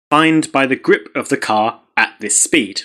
defined by the grip of the car at this speed.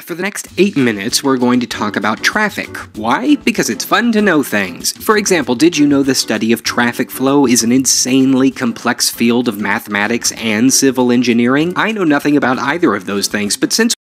For the next 8 minutes, we're going to talk about traffic. Why? Because it's fun to know things. For example, did you know the study of traffic flow is an insanely complex field of mathematics and civil engineering? I know nothing about either of those things, but since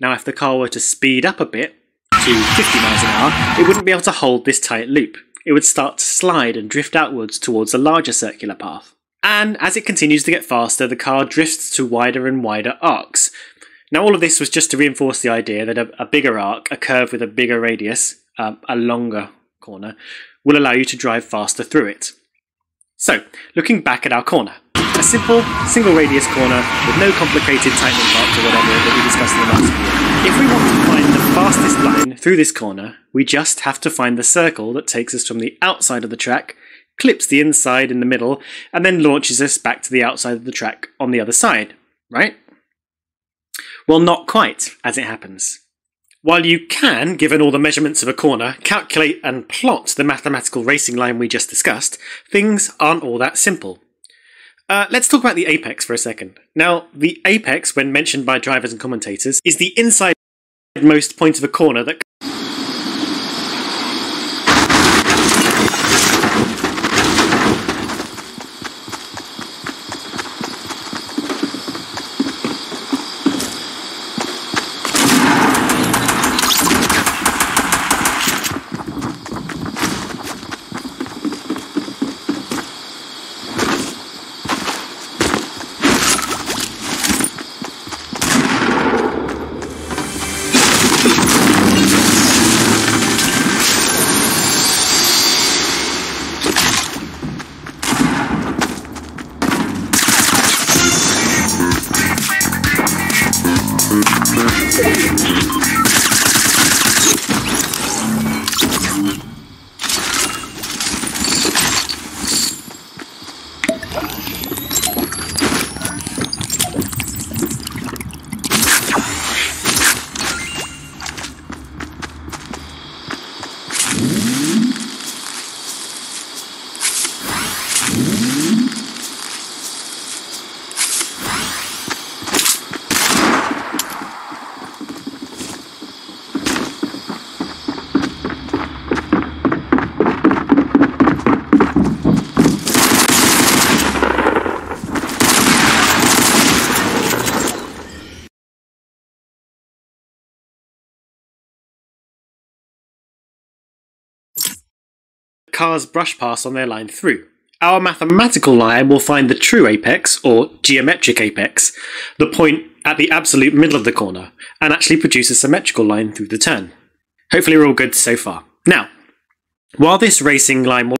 Now if the car were to speed up a bit, to 50 miles an hour, it wouldn't be able to hold this tight loop. It would start to slide and drift outwards towards a larger circular path. And as it continues to get faster, the car drifts to wider and wider arcs. Now all of this was just to reinforce the idea that a bigger arc, a curve with a bigger radius, a longer corner, will allow you to drive faster through it. So, looking back at our corner. A simple, single radius corner with no complicated tightening parts or whatever that we discussed in the last video. If we want to find the fastest line through this corner, we just have to find the circle that takes us from the outside of the track, clips the inside in the middle, and then launches us back to the outside of the track on the other side, right? Well, not quite, as it happens. While you can, given all the measurements of a corner, calculate and plot the mathematical racing line we just discussed, things aren't all that simple. Let's talk about the apex for a second. Now, the apex, when mentioned by drivers and commentators, is the inside-most point of a corner that cars brush past on their line through. Our mathematical line will find the true apex, or geometric apex, the point at the absolute middle of the corner, and actually produce a symmetrical line through the turn. Hopefully we're all good so far. Now, while this racing line will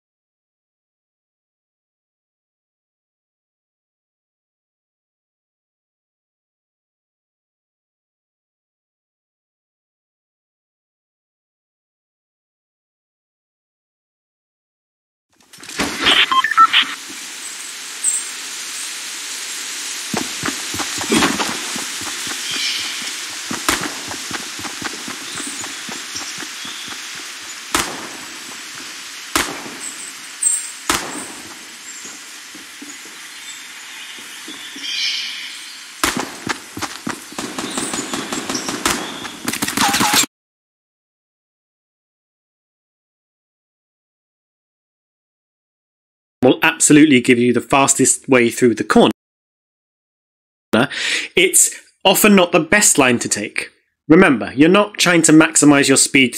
absolutely give you the fastest way through the corner, it's often not the best line to take. Remember, you're not trying to maximize your speed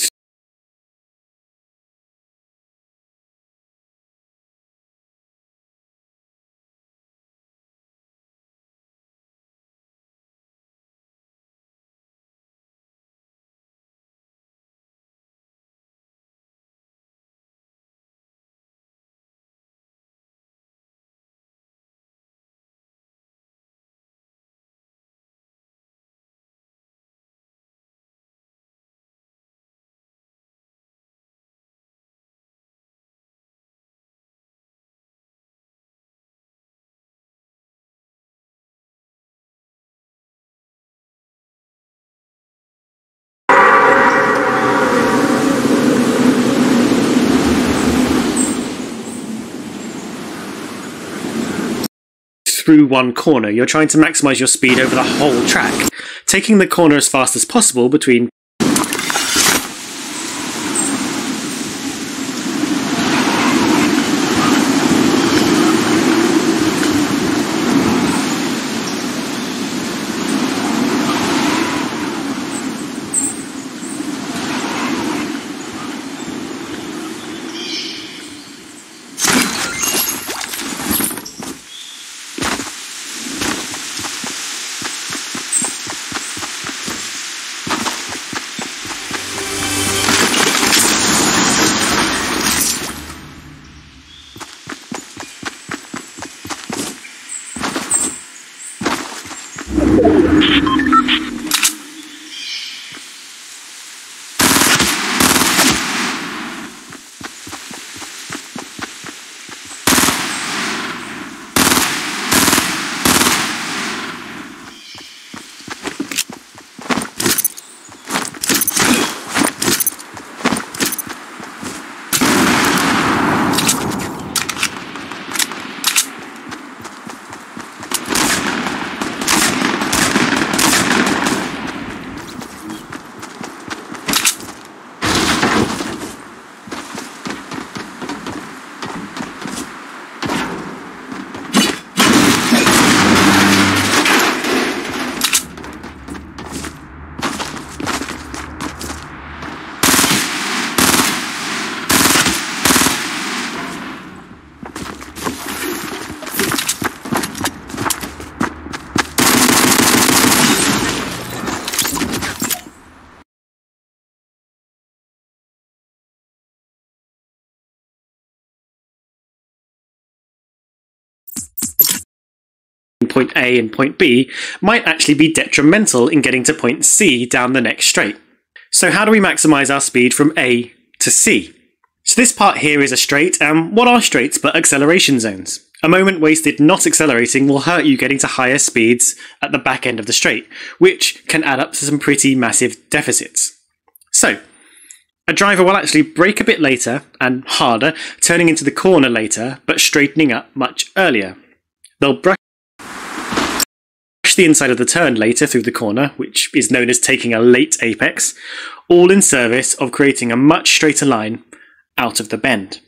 through one corner. You're trying to maximize your speed over the whole track, taking the corner as fast as possible between point A and point B might actually be detrimental in getting to point C down the next straight. So how do we maximise our speed from A to C? So this part here is a straight, and what are straights but acceleration zones? A moment wasted not accelerating will hurt you getting to higher speeds at the back end of the straight, which can add up to some pretty massive deficits. So, a driver will actually brake a bit later and harder, turning into the corner later, but straightening up much earlier. They'll brush the inside of the turn later through the corner, which is known as taking a late apex, all in service of creating a much straighter line out of the bend.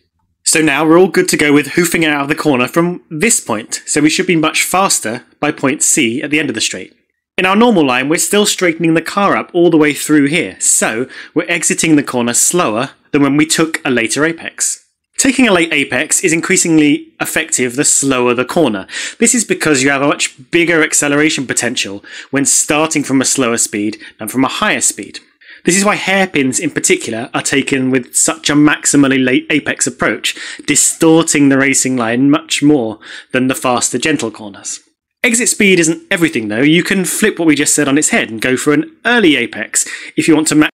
So now we're all good to go with hoofing out of the corner from this point, so we should be much faster by point C at the end of the straight. In our normal line, we're still straightening the car up all the way through here, so we're exiting the corner slower than when we took a later apex. Taking a late apex is increasingly effective the slower the corner. This is because you have a much bigger acceleration potential when starting from a slower speed than from a higher speed. This is why hairpins in particular are taken with such a maximally late apex approach, distorting the racing line much more than the faster gentle corners. Exit speed isn't everything though. You can flip what we just said on its head and go for an early apex if you want to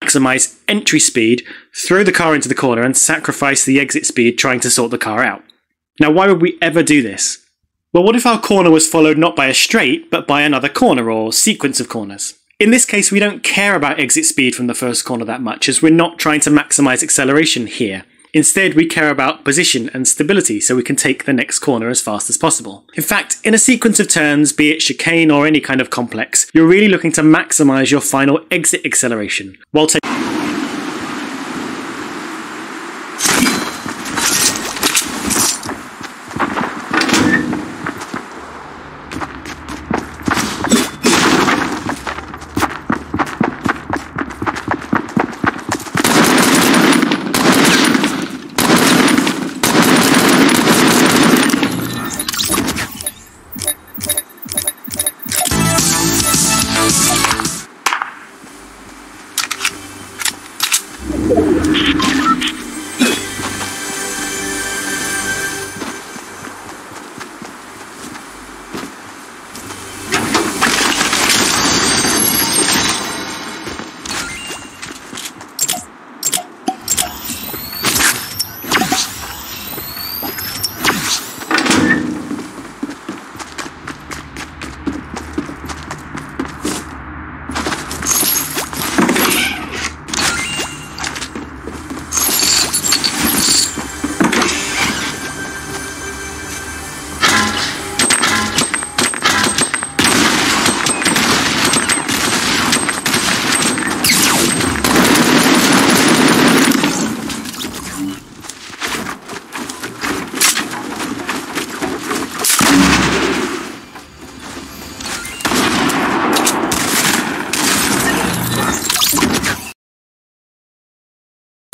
maximize entry speed, throw the car into the corner and sacrifice the exit speed trying to sort the car out. Now why would we ever do this? Well, what if our corner was followed not by a straight, but by another corner or sequence of corners? In this case, we don't care about exit speed from the first corner that much, as we're not trying to maximise acceleration here. Instead, we care about position and stability, so we can take the next corner as fast as possible. In fact, in a sequence of turns, be it chicane or any kind of complex, you're really looking to maximise your final exit acceleration, while taking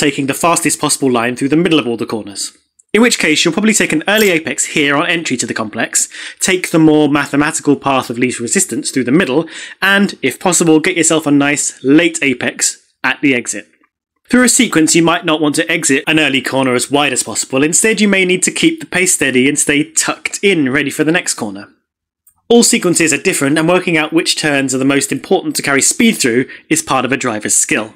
taking the fastest possible line through the middle of all the corners. In which case, you'll probably take an early apex here on entry to the complex, take the more mathematical path of least resistance through the middle, and, if possible, get yourself a nice late apex at the exit. Through a sequence, you might not want to exit an early corner as wide as possible. Instead, you may need to keep the pace steady and stay tucked in, ready for the next corner. All sequences are different, and working out which turns are the most important to carry speed through is part of a driver's skill.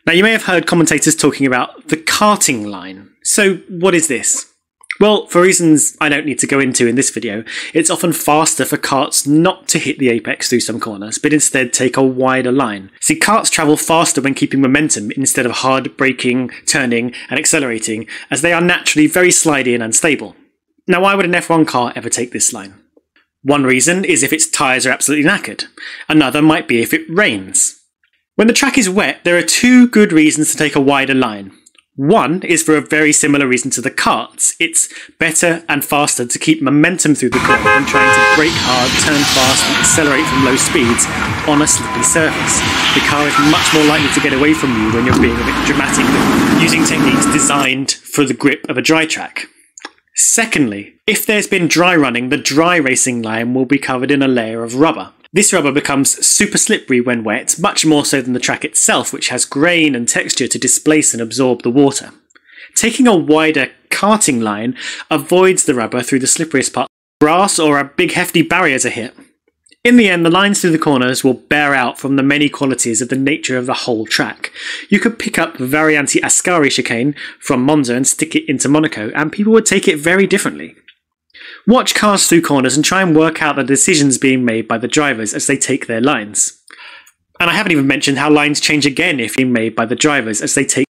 Now, you may have heard commentators talking about the karting line. So, what is this? Well, for reasons I don't need to go into in this video, it's often faster for karts not to hit the apex through some corners, but instead take a wider line. See, karts travel faster when keeping momentum instead of hard braking, turning, and accelerating, as they are naturally very slidey and unstable. Now, why would an F1 car ever take this line? One reason is if its tyres are absolutely knackered. Another might be if it rains. When the track is wet, there are two good reasons to take a wider line. One is for a very similar reason to the karts. It's better and faster to keep momentum through the corner than trying to brake hard, turn fast and accelerate from low speeds on a slippy surface. The car is much more likely to get away from you when you're being a bit dramatic, using techniques designed for the grip of a dry track. Secondly, if there's been dry running, the dry racing line will be covered in a layer of rubber. This rubber becomes super slippery when wet, much more so than the track itself, which has grain and texture to displace and absorb the water. Taking a wider karting line avoids the rubber through the slipperiest part. Grass or a big hefty barriers are hit. In the end, the lines through the corners will bear out from the many qualities of the nature of the whole track. You could pick up the Variante Ascari chicane from Monza and stick it into Monaco, and people would take it very differently. Watch cars through corners and try and work out the decisions being made by the drivers as they take their lines. And I haven't even mentioned how lines change again if being made by the drivers as they take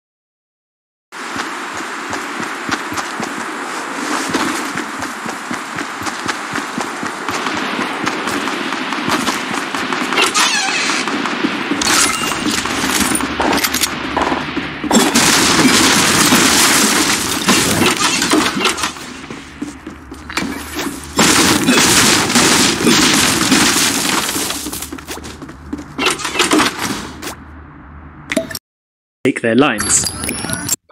their lines.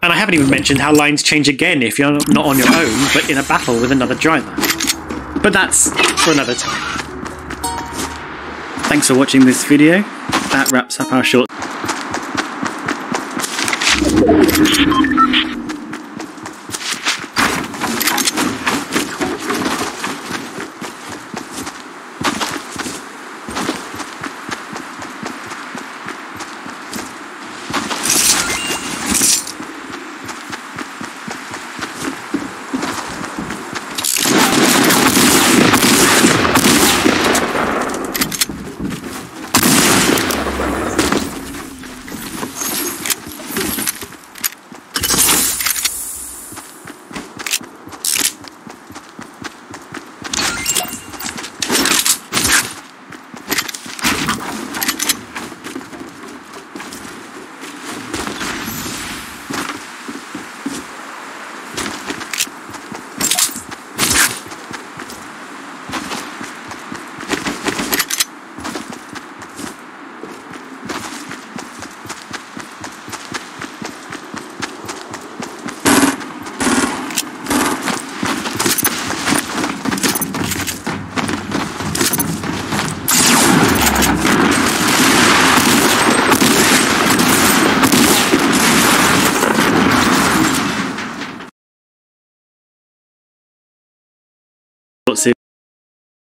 And I haven't even mentioned how lines change again if you're not on your own, but in a battle with another driver. But that's for another time. Thanks for watching this video. That wraps up our short...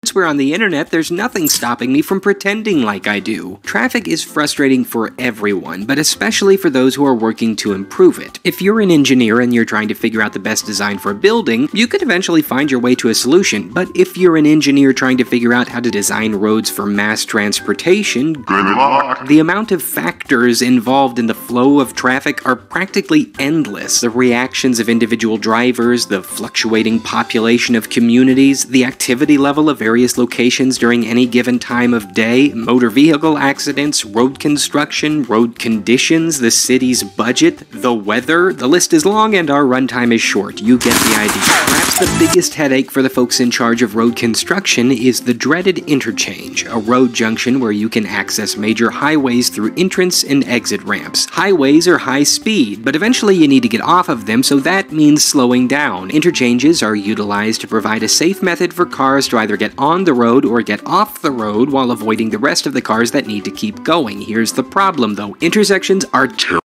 Since we're on the internet, there's nothing stopping me from pretending like I do. Traffic is frustrating for everyone, but especially for those who are working to improve it. If you're an engineer and you're trying to figure out the best design for a building, you could eventually find your way to a solution, but if you're an engineer trying to figure out how to design roads for mass transportation, good luck. The amount of factors involved in the flow of traffic are practically endless. The reactions of individual drivers, the fluctuating population of communities, the activity level of various locations during any given time of day, motor vehicle accidents, road construction, road conditions, the city's budget, the weather. The list is long and our runtime is short. You get the idea. Perhaps the biggest headache for the folks in charge of road construction is the dreaded interchange, a road junction where you can access major highways through entrance and exit ramps. Highways are high speed, but eventually you need to get off of them, so that means slowing down. Interchanges are utilized to provide a safe method for cars to either get on the road or get off the road while avoiding the rest of the cars that need to keep going. Here's the problem though, intersections are terrible.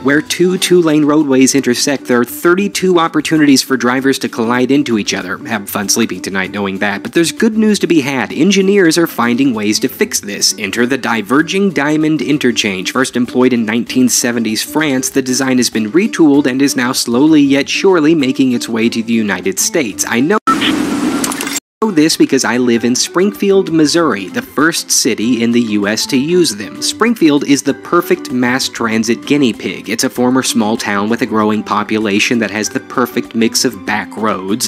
Where two two-lane roadways intersect, there are 32 opportunities for drivers to collide into each other. Have fun sleeping tonight knowing that, but there's good news to be had. Engineers are finding ways to fix this. Enter the diverging diamond interchange. First employed in 1970s France, the design has been retooled and is now slowly yet surely making its way to the United States. I know this because I live in Springfield, Missouri, the first city in the US to use them. Springfield is the perfect mass transit guinea pig. It's a former small town with a growing population that has the perfect mix of back roads,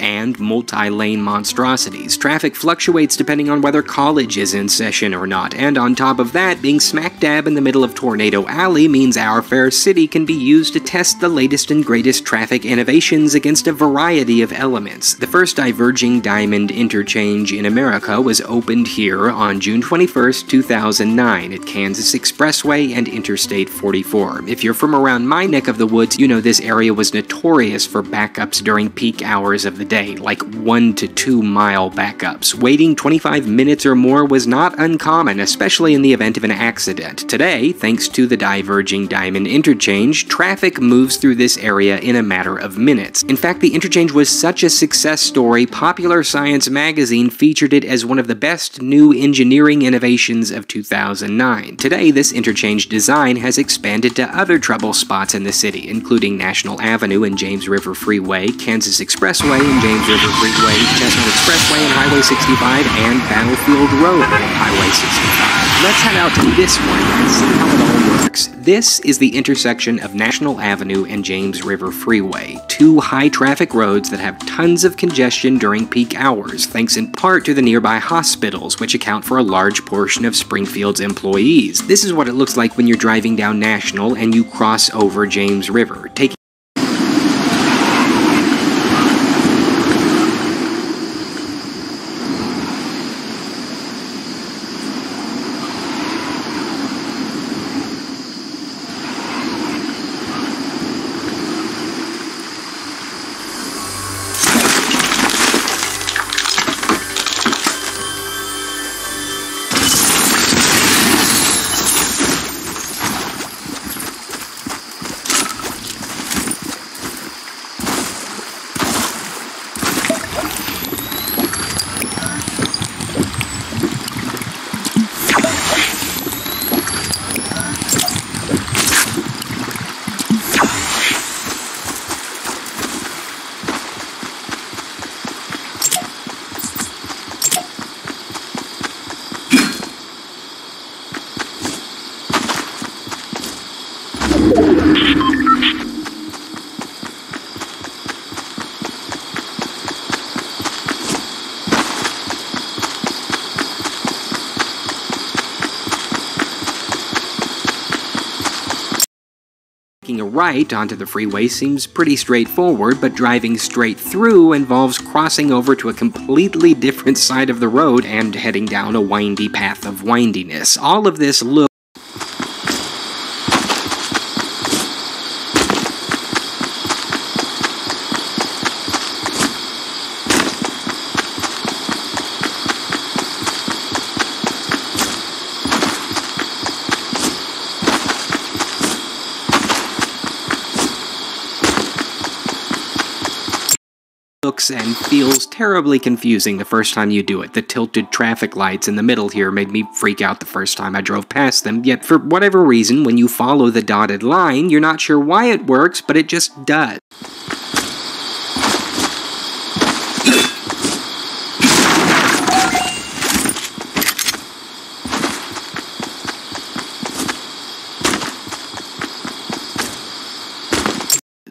and multi-lane monstrosities. Traffic fluctuates depending on whether college is in session or not, and on top of that, being smack dab in the middle of Tornado Alley means our fair city can be used to test the latest and greatest traffic innovations against a variety of elements. The first diverging diamond interchange in America was opened here on June 21st, 2009 at Kansas Expressway and Interstate 44. If you're from around my neck of the woods, you know this area was notorious for backups during peak hours of the day, like 1 to 2 mile backups. Waiting 25 minutes or more was not uncommon, especially in the event of an accident. Today, thanks to the diverging diamond interchange, traffic moves through this area in a matter of minutes. In fact, the interchange was such a success story, Popular Science magazine featured it as one of the best new engineering innovations of 2009. Today, this interchange design has expanded to other trouble spots in the city, including National Avenue and James River Freeway, Kansas Expressway and James River Freeway, Chestnut Expressway and Highway 65, and Battlefield Road and Highway 65. Let's head out to this one and see how it all works. This is the intersection of National Avenue and James River Freeway, two high-traffic roads that have tons of congestion during peak hours, thanks in part to the nearby hospitals, which account for a large portion of Springfield's employees. This is what it looks like when you're driving down National and you cross over James River. Taking a right onto the freeway seems pretty straightforward, but driving straight through involves crossing over to a completely different side of the road and heading down a windy path of windiness. All of this looks and feels terribly confusing the first time you do it. The tilted traffic lights in the middle here made me freak out the first time I drove past them, yet for whatever reason, when you follow the dotted line, you're not sure why it works, but it just does.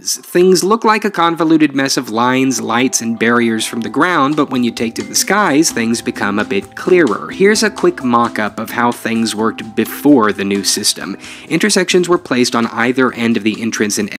Things look like a convoluted mess of lines, lights, and barriers from the ground, but when you take to the skies, things become a bit clearer. Here's a quick mock-up of how things worked before the new system. Intersections were placed on either end of the entrance and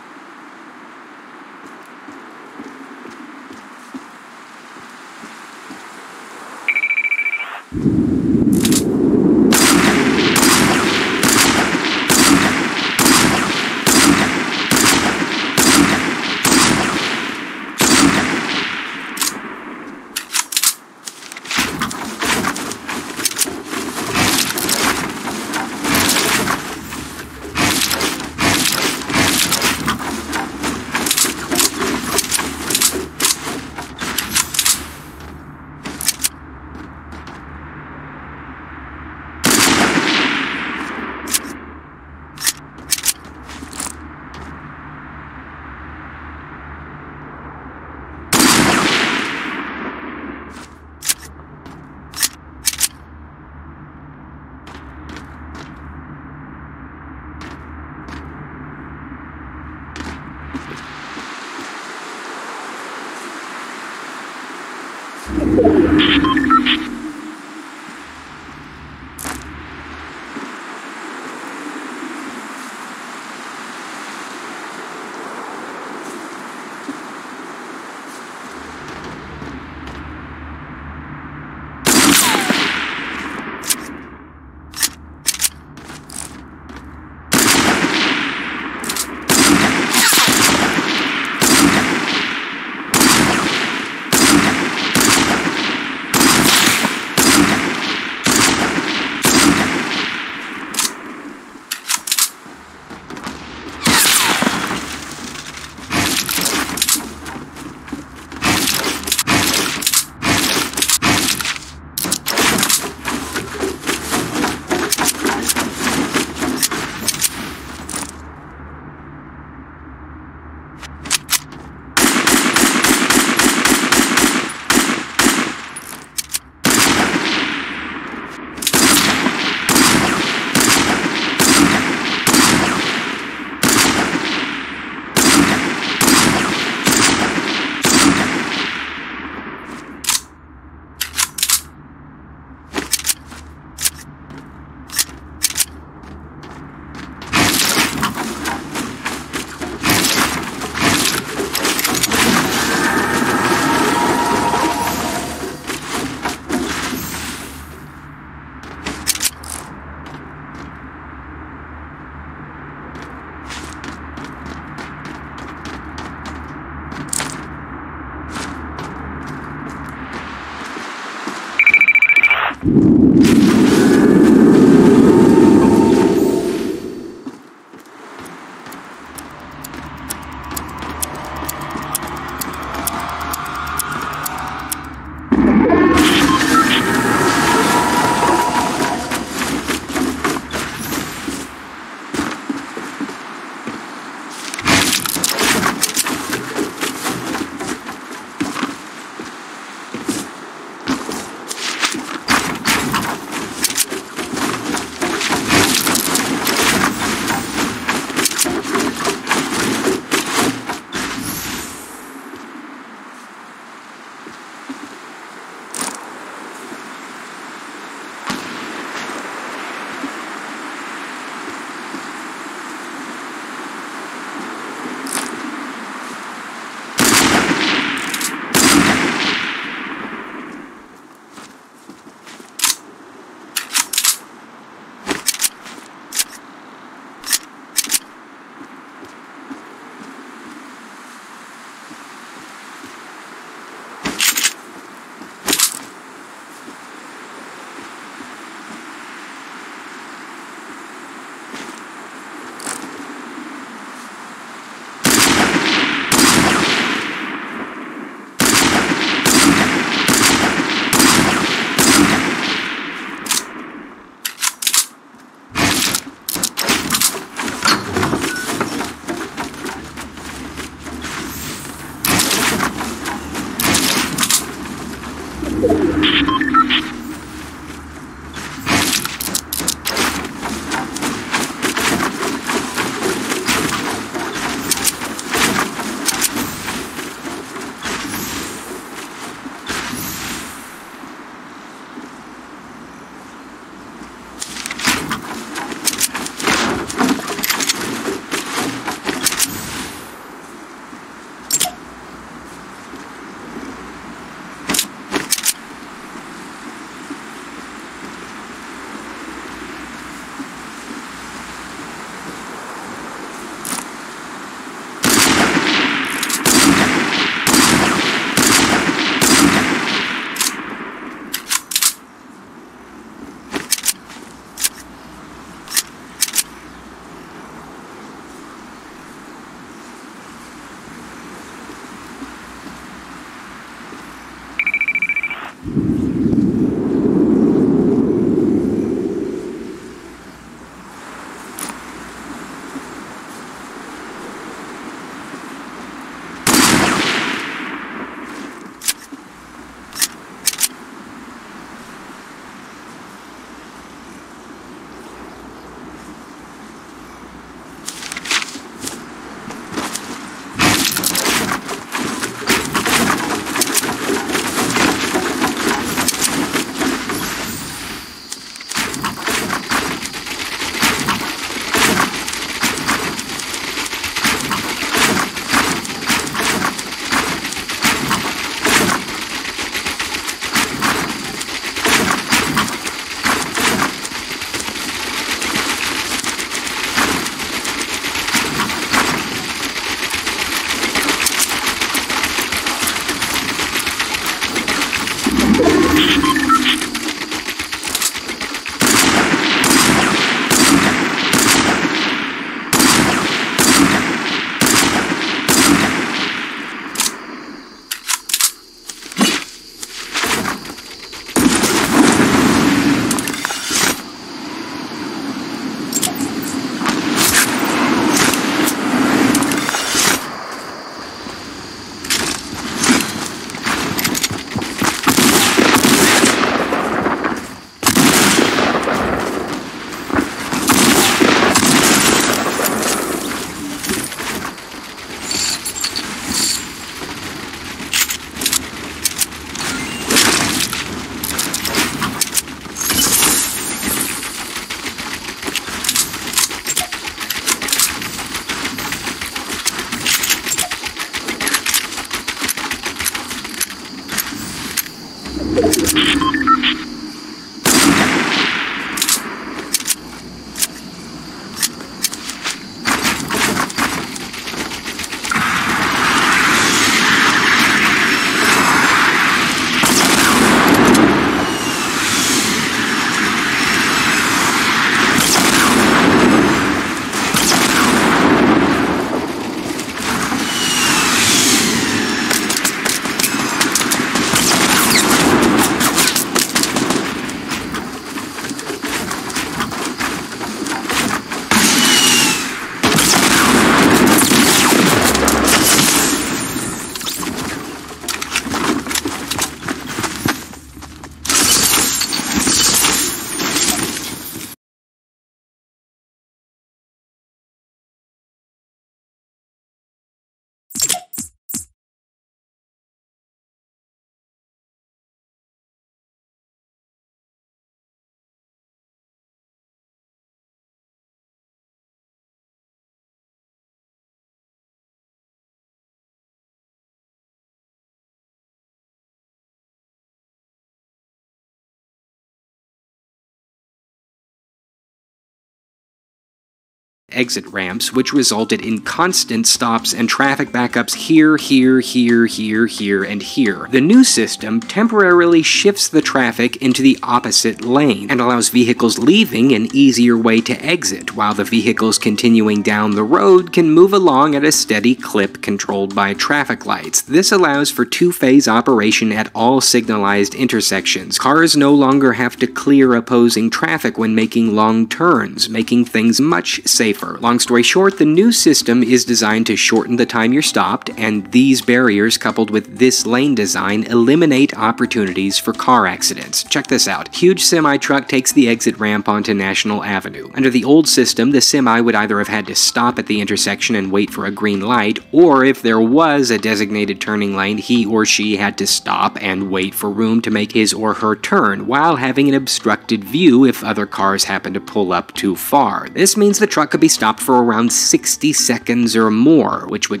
Exit ramps, which resulted in constant stops and traffic backups here, here, here, here, here, and here. The new system temporarily shifts the traffic into the opposite lane and allows vehicles leaving an easier way to exit, while the vehicles continuing down the road can move along at a steady clip controlled by traffic lights. This allows for two-phase operation at all signalized intersections. Cars no longer have to clear opposing traffic when making long turns, making things much safer. Long story short, the new system is designed to shorten the time you're stopped, and these barriers coupled with this lane design eliminate opportunities for car accidents. Check this out. Huge semi-truck takes the exit ramp onto National Avenue. Under the old system, the semi would either have had to stop at the intersection and wait for a green light, or if there was a designated turning lane, he or she had to stop and wait for room to make his or her turn, while having an obstructed view if other cars happen to pull up too far. This means the truck could be stopped for around 60 seconds or more, which would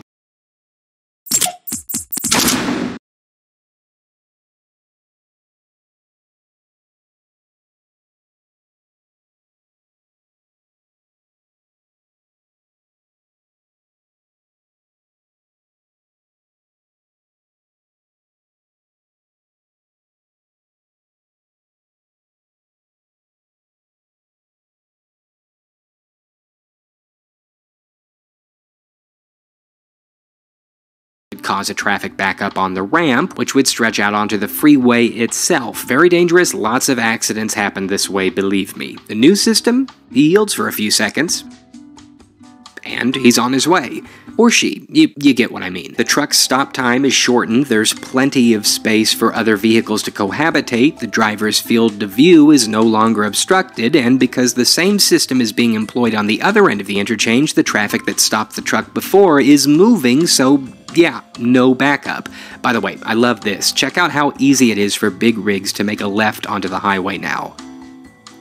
cause a traffic backup on the ramp, which would stretch out onto the freeway itself. Very dangerous, lots of accidents happen this way, believe me. The new system, he yields for a few seconds, and he's on his way. Or she. You get what I mean. The truck's stop time is shortened, there's plenty of space for other vehicles to cohabitate, the driver's field of view is no longer obstructed, and because the same system is being employed on the other end of the interchange, the traffic that stopped the truck before is moving, so yeah, no backup. By the way, I love this. Check out how easy it is for big rigs to make a left onto the highway now.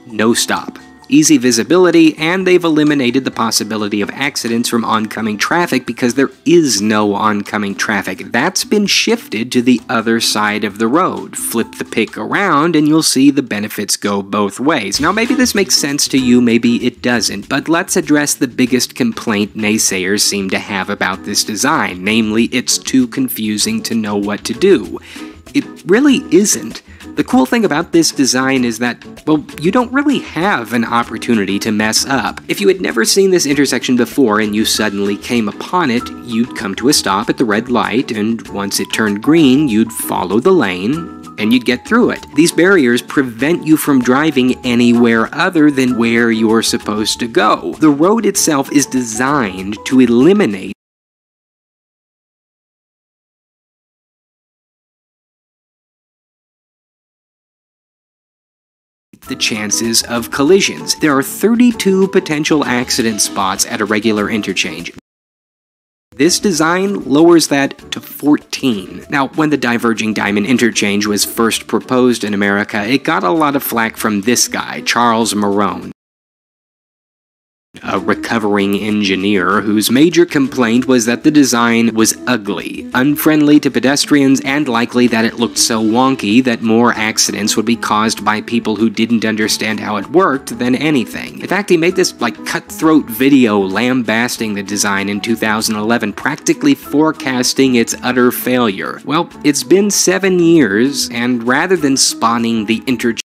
No stop. Easy visibility, and they've eliminated the possibility of accidents from oncoming traffic because there is no oncoming traffic. That's been shifted to the other side of the road. Flip the pick around and you'll see the benefits go both ways. Now maybe this makes sense to you, maybe it doesn't, but let's address the biggest complaint naysayers seem to have about this design, namely it's too confusing to know what to do. It really isn't. The cool thing about this design is that, well, you don't really have an opportunity to mess up. If you had never seen this intersection before and you suddenly came upon it, you'd come to a stop at the red light, and once it turned green, you'd follow the lane, and you'd get through it. These barriers prevent you from driving anywhere other than where you're supposed to go. The road itself is designed to eliminate the chances of collisions. There are 32 potential accident spots at a regular interchange. This design lowers that to 14. Now, when the diverging diamond interchange was first proposed in America, it got a lot of flack from this guy, Charles Marone. a recovering engineer whose major complaint was that the design was ugly, unfriendly to pedestrians, and likely that it looked so wonky that more accidents would be caused by people who didn't understand how it worked than anything. In fact, he made this cutthroat video lambasting the design in 2011, practically forecasting its utter failure. Well, it's been 7 years, and rather than spawning the interchange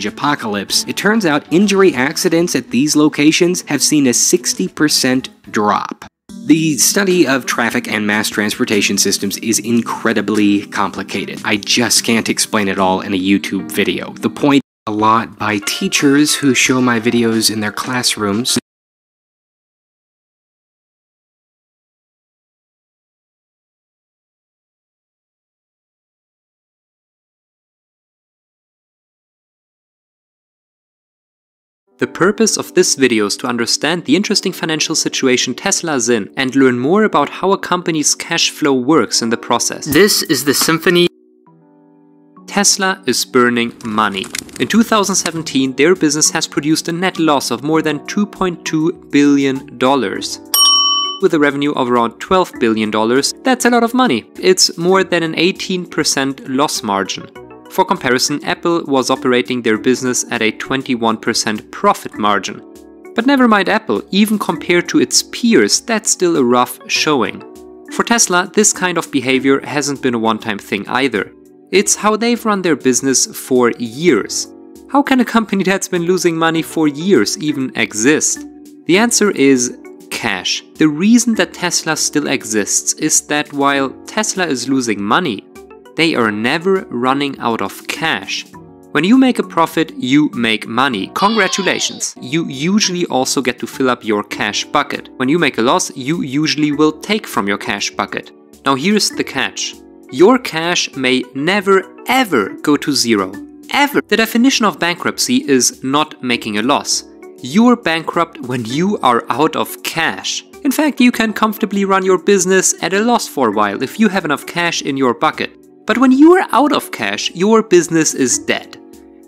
apocalypse, it turns out injury accidents at these locations have seen a 60% drop. The study of traffic and mass transportation systems is incredibly complicated. I just can't explain it all in a YouTube video. The point a lot by teachers who show my videos in their classrooms. The purpose of this video is to understand the interesting financial situation Tesla is in and learn more about how a company's cash flow works in the process. This is the symphony. Tesla is burning money. In 2017, their business has produced a net loss of more than $2.2 billion. With a revenue of around $12 billion, that's a lot of money. It's more than an 18% loss margin. For comparison, Apple was operating their business at a 21% profit margin. But never mind Apple, even compared to its peers, that's still a rough showing. For Tesla, this kind of behavior hasn't been a one-time thing either. It's how they've run their business for years. How can a company that's been losing money for years even exist? The answer is cash. The reason that Tesla still exists is that while Tesla is losing money, they are never running out of cash. When you make a profit, you make money. Congratulations! You usually also get to fill up your cash bucket. When you make a loss, you usually will take from your cash bucket. Now here's the catch. Your cash may never ever go to zero. Ever! The definition of bankruptcy is not making a loss. You're bankrupt when you are out of cash. In fact, you can comfortably run your business at a loss for a while if you have enough cash in your bucket. But when you are out of cash, your business is dead.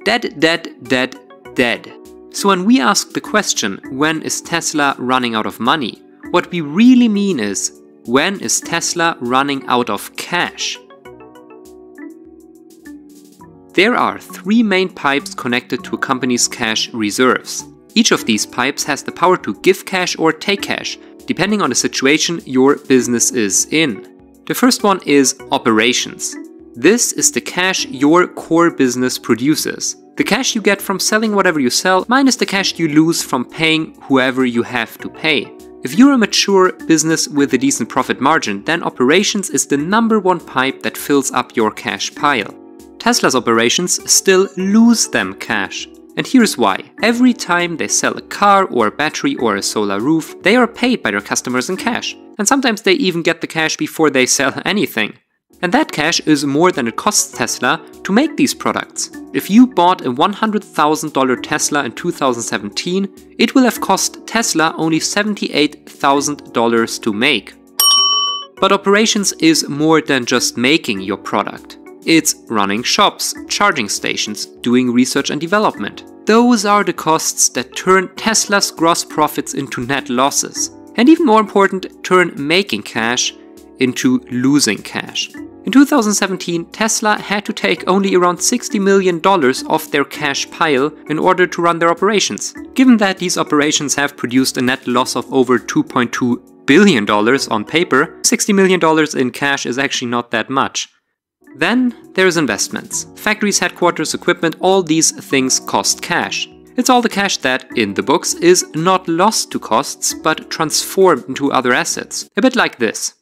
Dead, dead, dead, dead. So when we ask the question, when is Tesla running out of money? What we really mean is, when is Tesla running out of cash? There are 3 main pipes connected to a company's cash reserves. Each of these pipes has the power to give cash or take cash, depending on the situation your business is in. The first one is operations. This is the cash your core business produces. The cash you get from selling whatever you sell, minus the cash you lose from paying whoever you have to pay. If you're a mature business with a decent profit margin, then operations is the #1 pipe that fills up your cash pile. Tesla's operations still lose them cash. And here's why. Every time they sell a car or a battery or a solar roof, they are paid by their customers in cash. And sometimes they even get the cash before they sell anything. And that cash is more than it costs Tesla to make these products. If you bought a $100,000 Tesla in 2017, it will have cost Tesla only $78,000 to make. But operations is more than just making your product. It's running shops, charging stations, doing research and development. Those are the costs that turn Tesla's gross profits into net losses. And even more important, turn making cash into losing cash. In 2017, Tesla had to take only around $60 million off their cash pile in order to run their operations. Given that these operations have produced a net loss of over $2.2 billion on paper, $60 million in cash is actually not that much. Then there's investments. Factories, headquarters, equipment, all these things cost cash. It's all the cash that, in the books, is not lost to costs, but transformed into other assets. A bit like this.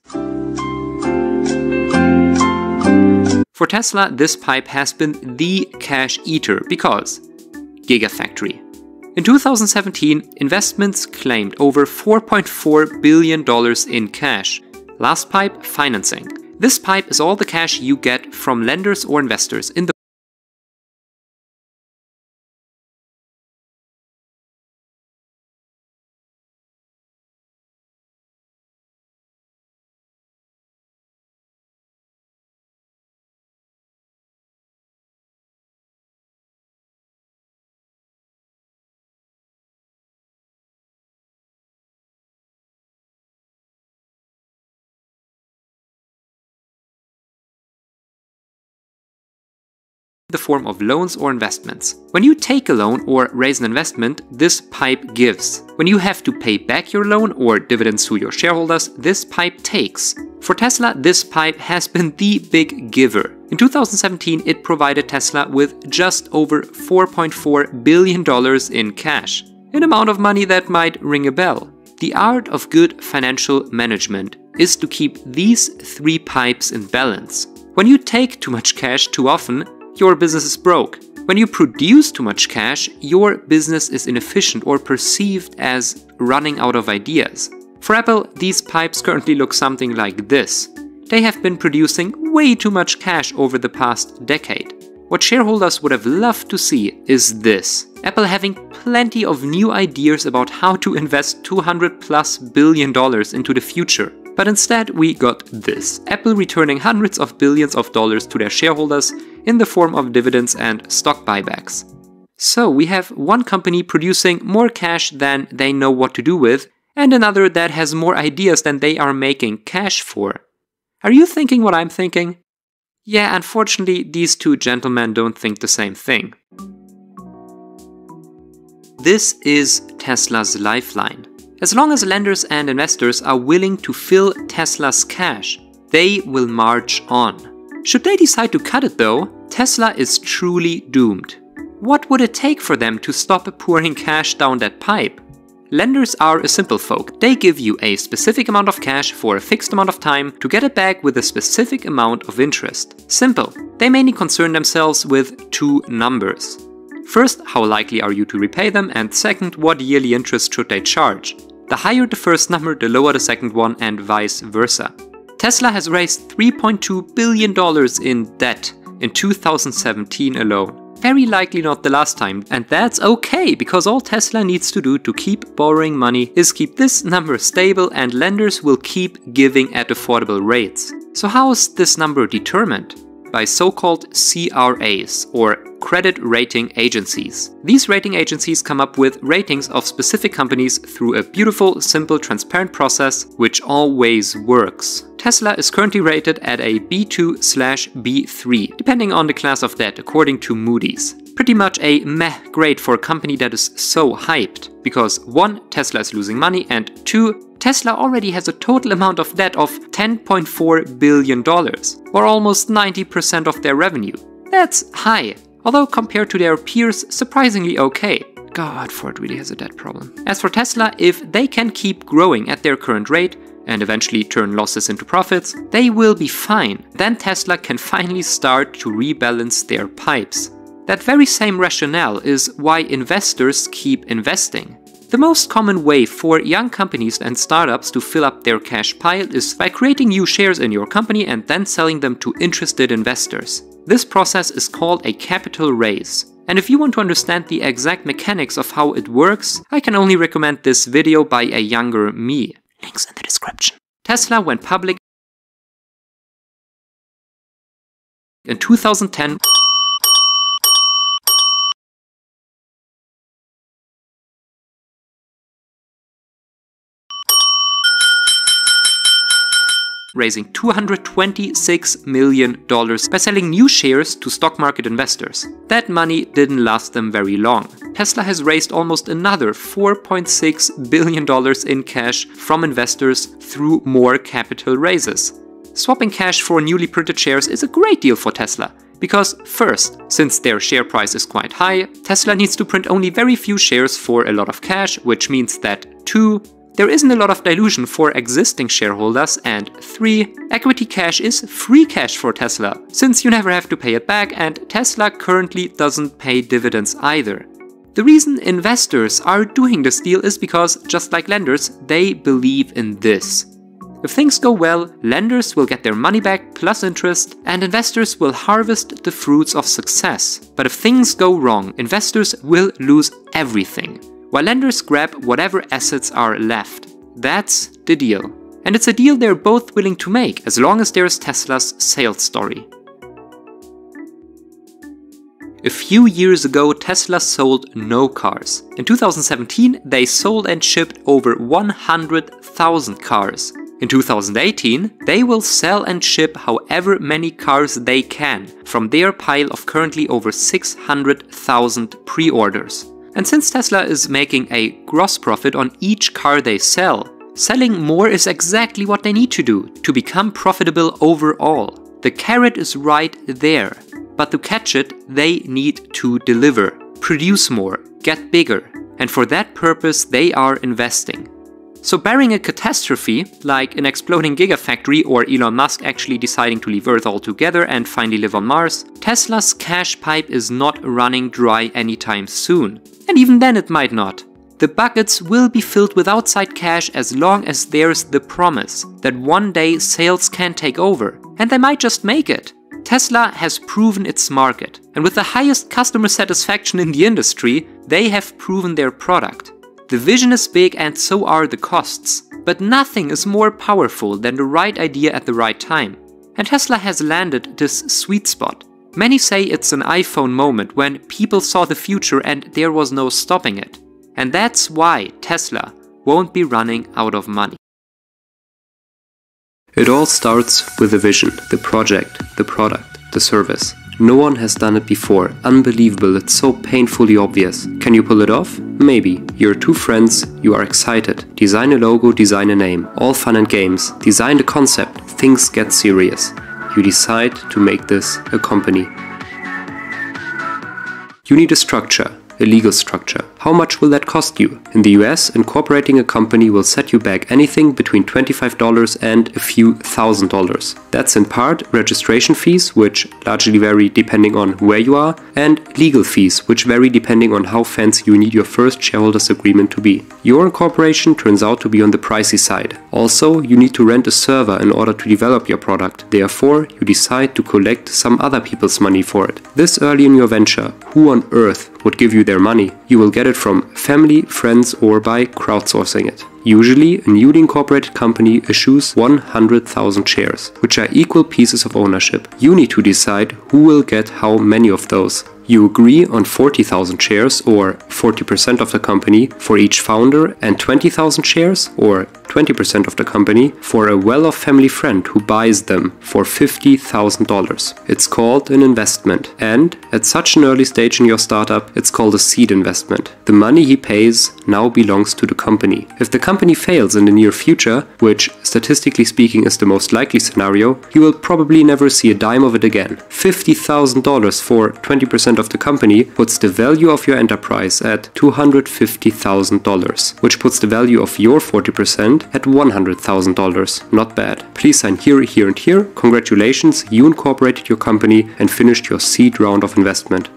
For Tesla, this pipe has been the cash eater because Gigafactory. In 2017, investments claimed over $4.4 billion in cash. Last pipe, financing. This pipe is all the cash you get from lenders or investors in the form of loans or investments. When you take a loan or raise an investment, this pipe gives. When you have to pay back your loan or dividends to your shareholders, this pipe takes. For Tesla, this pipe has been the big giver. In 2017, it provided Tesla with just over $4.4 billion in cash, an amount of money that might ring a bell. The art of good financial management is to keep these three pipes in balance. When you take too much cash too often, your business is broke. When you produce too much cash, your business is inefficient or perceived as running out of ideas. For Apple, these pipes currently look something like this. They have been producing way too much cash over the past decade. What shareholders would have loved to see is this: Apple having plenty of new ideas about how to invest $200+ billion into the future. But instead we got this: Apple returning hundreds of billions of dollars to their shareholders in the form of dividends and stock buybacks. So we have one company producing more cash than they know what to do with, and another that has more ideas than they are making cash for. Are you thinking what I'm thinking? Yeah, unfortunately, these two gentlemen don't think the same thing. This is Tesla's lifeline. As long as lenders and investors are willing to fill Tesla's cash, they will march on. Should they decide to cut it though, Tesla is truly doomed. What would it take for them to stop pouring cash down that pipe? Lenders are a simple folk. They give you a specific amount of cash for a fixed amount of time to get it back with a specific amount of interest. Simple. They mainly concern themselves with two numbers. First, how likely are you to repay them, and second, what yearly interest should they charge. The higher the first number, the lower the second one, and vice versa. Tesla has raised $3.2 billion in debt in 2017 alone. Very likely not the last time, and that's okay, because all Tesla needs to do to keep borrowing money is keep this number stable, and lenders will keep giving at affordable rates. So how is this number determined? By so-called CRAs, or credit rating agencies. These rating agencies come up with ratings of specific companies through a beautiful, simple, transparent process which always works. Tesla is currently rated at a B2/B3, depending on the class of debt, according to Moody's. Pretty much a meh grade for a company that is so hyped, because 1. Tesla is losing money, and 2. Tesla already has a total amount of debt of $10.4 billion, or almost 90% of their revenue. That's high, although compared to their peers, surprisingly okay. God, Ford really has a debt problem. As for Tesla, if they can keep growing at their current rate, and eventually turn losses into profits, they will be fine. Then Tesla can finally start to rebalance their pipes. That very same rationale is why investors keep investing. The most common way for young companies and startups to fill up their cash pile is by creating new shares in your company and then selling them to interested investors. This process is called a capital raise. And if you want to understand the exact mechanics of how it works, I can only recommend this video by a younger me. Links in the description. Tesla went public in 2010. Raising $226 million by selling new shares to stock market investors. That money didn't last them very long. Tesla has raised almost another $4.6 billion in cash from investors through more capital raises. Swapping cash for newly printed shares is a great deal for Tesla. Because first, since their share price is quite high, Tesla needs to print only very few shares for a lot of cash, which means that 2. There isn't a lot of dilution for existing shareholders, and 3. Equity cash is free cash for Tesla, since you never have to pay it back, and Tesla currently doesn't pay dividends either. The reason investors are doing this deal is because, just like lenders, they believe in this. If things go well, lenders will get their money back plus interest, and investors will harvest the fruits of success. But if things go wrong, investors will lose everything, while lenders grab whatever assets are left. That's the deal. And it's a deal they're both willing to make, as long as there's Tesla's sales story. A few years ago, Tesla sold no cars. In 2017, they sold and shipped over 100,000 cars. In 2018, they will sell and ship however many cars they can from their pile of currently over 600,000 pre-orders. And since Tesla is making a gross profit on each car they sell, selling more is exactly what they need to do to become profitable overall. The carrot is right there. But to catch it, they need to deliver, produce more, get bigger, and for that purpose they are investing. So barring a catastrophe, like an exploding gigafactory or Elon Musk actually deciding to leave Earth altogether and finally live on Mars, Tesla's cash pipe is not running dry anytime soon. And even then it might not. The buckets will be filled with outside cash as long as there's the promise that one day sales can take over, and they might just make it. Tesla has proven its market, and with the highest customer satisfaction in the industry, they have proven their product. The vision is big and so are the costs, but nothing is more powerful than the right idea at the right time. And Tesla has landed this sweet spot. Many say it's an iPhone moment when people saw the future and there was no stopping it. And that's why Tesla won't be running out of money. It all starts with the vision, the project, the product, the service. No one has done it before. Unbelievable, it's so painfully obvious. Can you pull it off? Maybe. You're two friends, you are excited. Design a logo, design a name. All fun and games. Design the concept. Things get serious. You decide to make this a company. You need a structure. A legal structure. How much will that cost you? In the US, incorporating a company will set you back anything between $25 and a few $1,000s. That's in part registration fees, which largely vary depending on where you are, and legal fees, which vary depending on how fancy you need your first shareholders agreement to be. Your incorporation turns out to be on the pricey side. Also, you need to rent a server in order to develop your product. Therefore, you decide to collect some other people's money for it. This early in your venture, who on earth would give you their money? You will get it from family, friends, or by crowdsourcing it. Usually, a newly incorporated company issues 100,000 shares, which are equal pieces of ownership. You need to decide who will get how many of those. You agree on 40,000 shares, or 40% of the company, for each founder, and 20,000 shares, or 20% of the company, for a well-off family friend who buys them for $50,000. It's called an investment, and at such an early stage in your startup, it's called a seed investment. The money he pays now belongs to the company. If the company fails in the near future, which statistically speaking is the most likely scenario, you will probably never see a dime of it again. $50,000 for 20% of the company puts the value of your enterprise at $250,000, which puts the value of your 40% at $100,000. Not bad. Please sign here, here and here. Congratulations, you incorporated your company and finished your seed round of investment.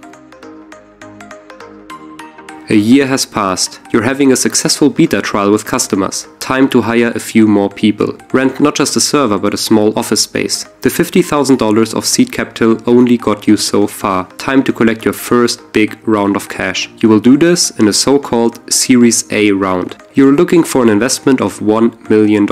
A year has passed. You're having a successful beta trial with customers. Time to hire a few more people. Rent not just a server but a small office space. The $50,000 of seed capital only got you so far. Time to collect your first big round of cash. You will do this in a so-called Series A round. You're looking for an investment of $1 million.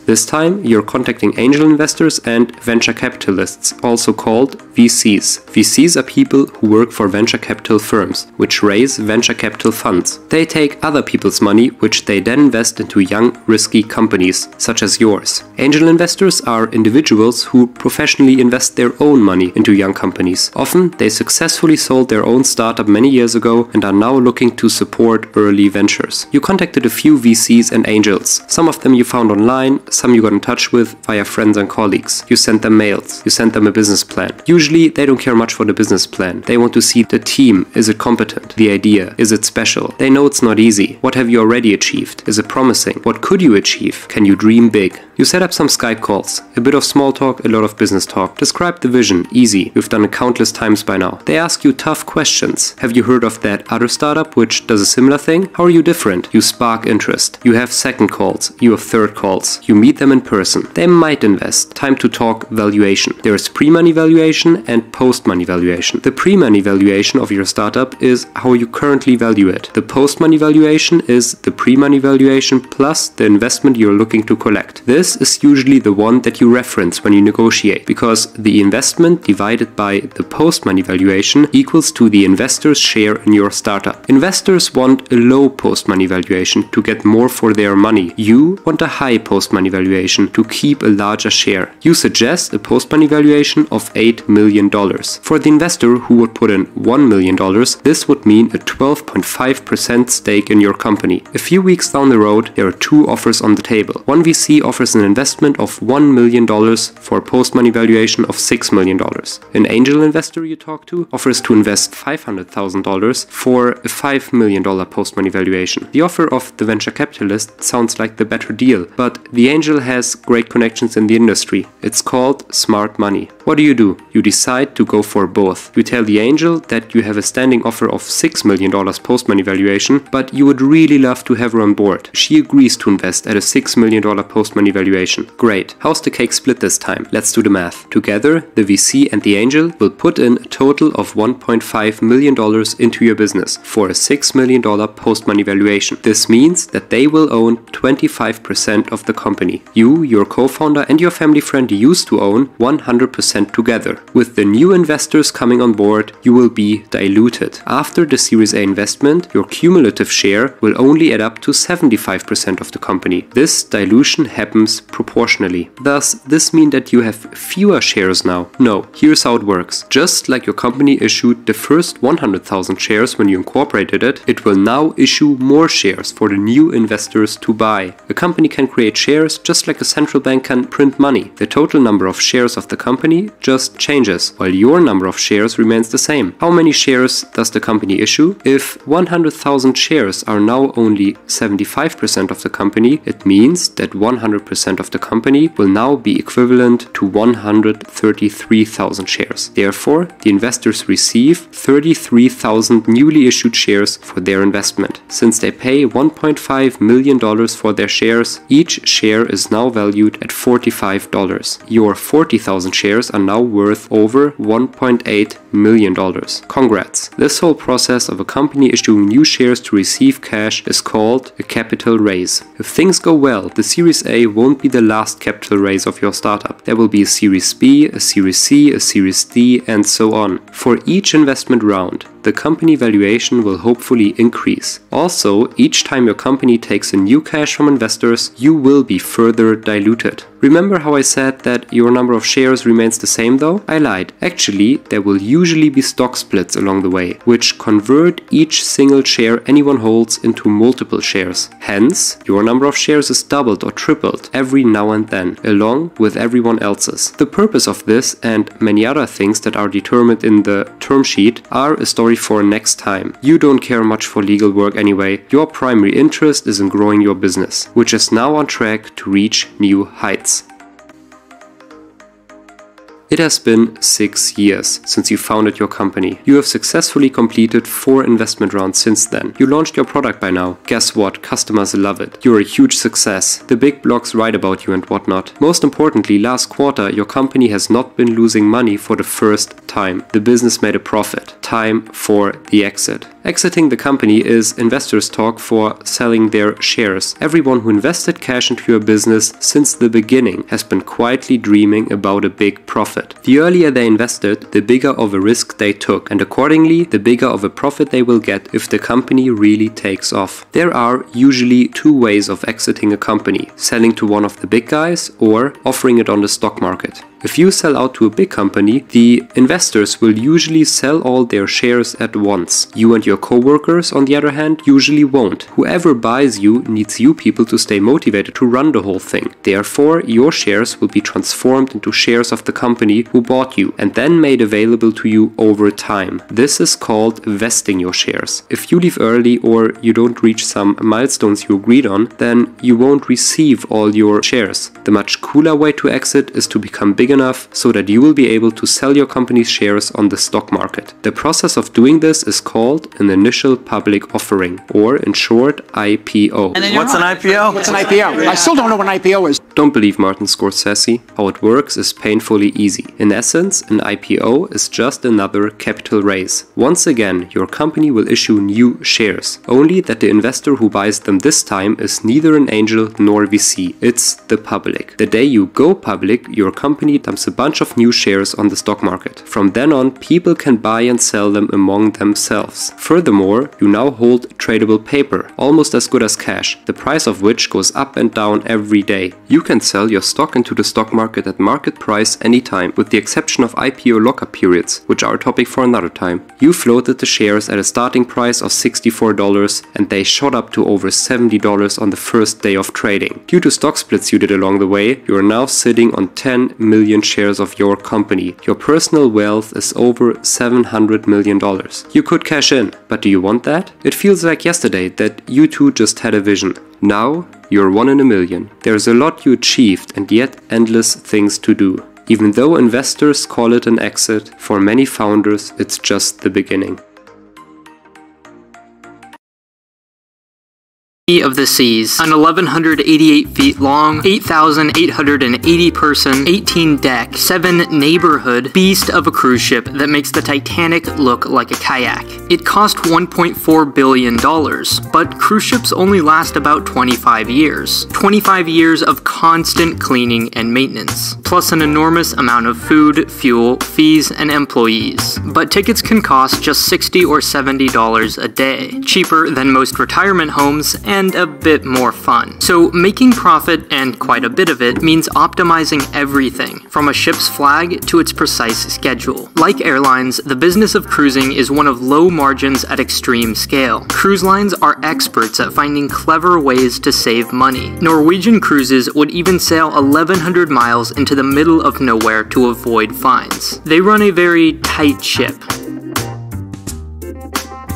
This time you're contacting angel investors and venture capitalists, also called VCs. VCs are people who work for venture capital firms, which raise venture capital funds. They take other people's money, which they then invest into young, risky companies, such as yours. Angel investors are individuals who professionally invest their own money into young companies. Often they successfully sold their own startup many years ago and are now looking to support early ventures. You contacted a few VCs and angels. Some of them you found online, some you got in touch with via friends and colleagues. You sent them mails, you sent them a business plan. Usually they don't care much for the business plan. They want to see the team. Is it competent? The idea. Is it special? They know it's not easy. easy? What have you already achieved? Is it promising? What could you achieve? Can you dream big? You set up some Skype calls, a bit of small talk, a lot of business talk. Describe the vision, easy. You've done it countless times by now. They ask you tough questions. Have you heard of that other startup which does a similar thing? How are you different? You spark interest. You have second calls. You have third calls. You meet them in person. They might invest. Time to talk valuation. There is pre-money valuation and post-money valuation. The pre-money valuation of your startup is how you currently value it. The post-money valuation is the pre-money valuation plus the investment you're looking to collect. This is usually the one that you reference when you negotiate, because the investment divided by the post-money valuation equals to the investor's share in your startup. Investors want a low post-money valuation to get more for their money. You want a high post-money valuation to keep a larger share. You suggest a post-money valuation of $8 million. For the investor who would put in $1 million, this would mean a 12.5% stake in your company. A few weeks down the road, there are two offers on the table. One VC offers an investment of $1 million for a post-money valuation of $6 million. An angel investor you talk to offers to invest $500,000 for a $5 million post-money valuation. The offer of the venture capitalist sounds like the better deal, but the angel has great connections in the industry. It's called smart money. What do? You decide to go for both. You tell the angel that you have a standing offer of $6 million post-money valuation, but you would really love to have her on board. She agrees to invest at a $6 million post-money valuation. Great. How's the cake split this time? Let's do the math. Together, the VC and the angel will put in a total of $1.5 million into your business for a $6 million post-money valuation. This means that they will own 25% of the company. You, your co-founder, and your family friend used to own 100% together. With the new investors coming on board, you will be diluted. After the Series A investment, your cumulative share will only add up to 75% of the company. This dilution happens proportionally. Does this mean that you have fewer shares now? No. Here's how it works. Just like your company issued the first 100,000 shares when you incorporated it, it will now issue more shares for the new investors to buy. A company can create shares just like a central bank can print money. The total number of shares of the company just changes, while your number of shares remains the same. How many shares does the company issue? If 100,000 shares are now only 75% of the company, it means that 100% of the company will now be equivalent to 133,000 shares. Therefore, the investors receive 33,000 newly issued shares for their investment. Since they pay $1.5 million for their shares, each share is now valued at $45. Your 40,000 shares are now worth over $1.8 million. Congrats! This whole process of a company issuing new shares to receive cash is called a capital raise. If things go well, the Series A won't be the last capital raise of your startup. There will be a Series B, a Series C, a Series D, and so on. For each investment round, the company valuation will hopefully increase. Also, each time your company takes in new cash from investors, you will be further diluted. Remember how I said that your number of shares remains the same though? I lied. Actually, there will usually be stock splits along the way, which convert each single share anyone holds into multiple shares. Hence, your number of shares is doubled or tripled every now and then, along with everyone else's. The purpose of this and many other things that are determined in the term sheet are a story for next time. You don't care much for legal work anyway. Your primary interest is in growing your business, which is now on track to reach new heights. It has been 6 years since you founded your company. You have successfully completed 4 investment rounds since then. You launched your product by now. Guess what? Customers love it. You're a huge success. The big blogs write about you and whatnot. Most importantly, last quarter, your company has not been losing money for the first time. The business made a profit. Time for the exit. Exiting the company is investors' talk for selling their shares. Everyone who invested cash into your business since the beginning has been quietly dreaming about a big profit. The earlier they invested, the bigger of a risk they took, and accordingly, the bigger of a profit they will get if the company really takes off. There are usually 2 ways of exiting a company: selling to one of the big guys or offering it on the stock market. If you sell out to a big company, the investors will usually sell all their shares at once. You and your coworkers, on the other hand, usually won't. Whoever buys you needs you people to stay motivated to run the whole thing. Therefore, your shares will be transformed into shares of the company who bought you and then made available to you over time. This is called vesting your shares. If you leave early or you don't reach some milestones you agreed on, then you won't receive all your shares. The much cooler way to exit is to become big enough so that you will be able to sell your company's shares on the stock market. The process of doing this is called an initial public offering, or in short, IPO. What's an IPO? What's an IPO? I still don't know what an IPO is. Don't believe Martin Scorsese. How it works is painfully easy. In essence, an IPO is just another capital raise. Once again, your company will issue new shares, only that the investor who buys them this time is neither an angel nor VC. It's the public. The day you go public, your company dumps a bunch of new shares on the stock market. From then on, people can buy and sell them among themselves. Furthermore, you now hold tradable paper, almost as good as cash, the price of which goes up and down every day. You can sell your stock into the stock market at market price anytime, with the exception of IPO lockup periods, which are a topic for another time. You floated the shares at a starting price of $64 and they shot up to over $70 on the first day of trading. Due to stock splits you did along the way, you are now sitting on 10 million shares of your company. Your personal wealth is over $700 million. You could cash in, but do you want that? It feels like yesterday that you two just had a vision. Now, you're 1 in a million. There's a lot you achieved and yet endless things to do. Even though investors call it an exit, for many founders it's just the beginning. Of the Seas, an 1,188 feet long, 8,880 person, 18-deck, 7-neighborhood beast of a cruise ship that makes the Titanic look like a kayak. It cost $1.4 billion, but cruise ships only last about 25 years. 25 years of constant cleaning and maintenance, plus an enormous amount of food, fuel, fees, and employees. But tickets can cost just $60 or $70 a day, cheaper than most retirement homes and a bit more fun. So making profit, and quite a bit of it, means optimizing everything, from a ship's flag to its precise schedule. Like airlines, the business of cruising is one of low margins at extreme scale. Cruise lines are experts at finding clever ways to save money. Norwegian Cruises would even sail 1,100 miles into the middle of nowhere to avoid fines. They run a very tight ship.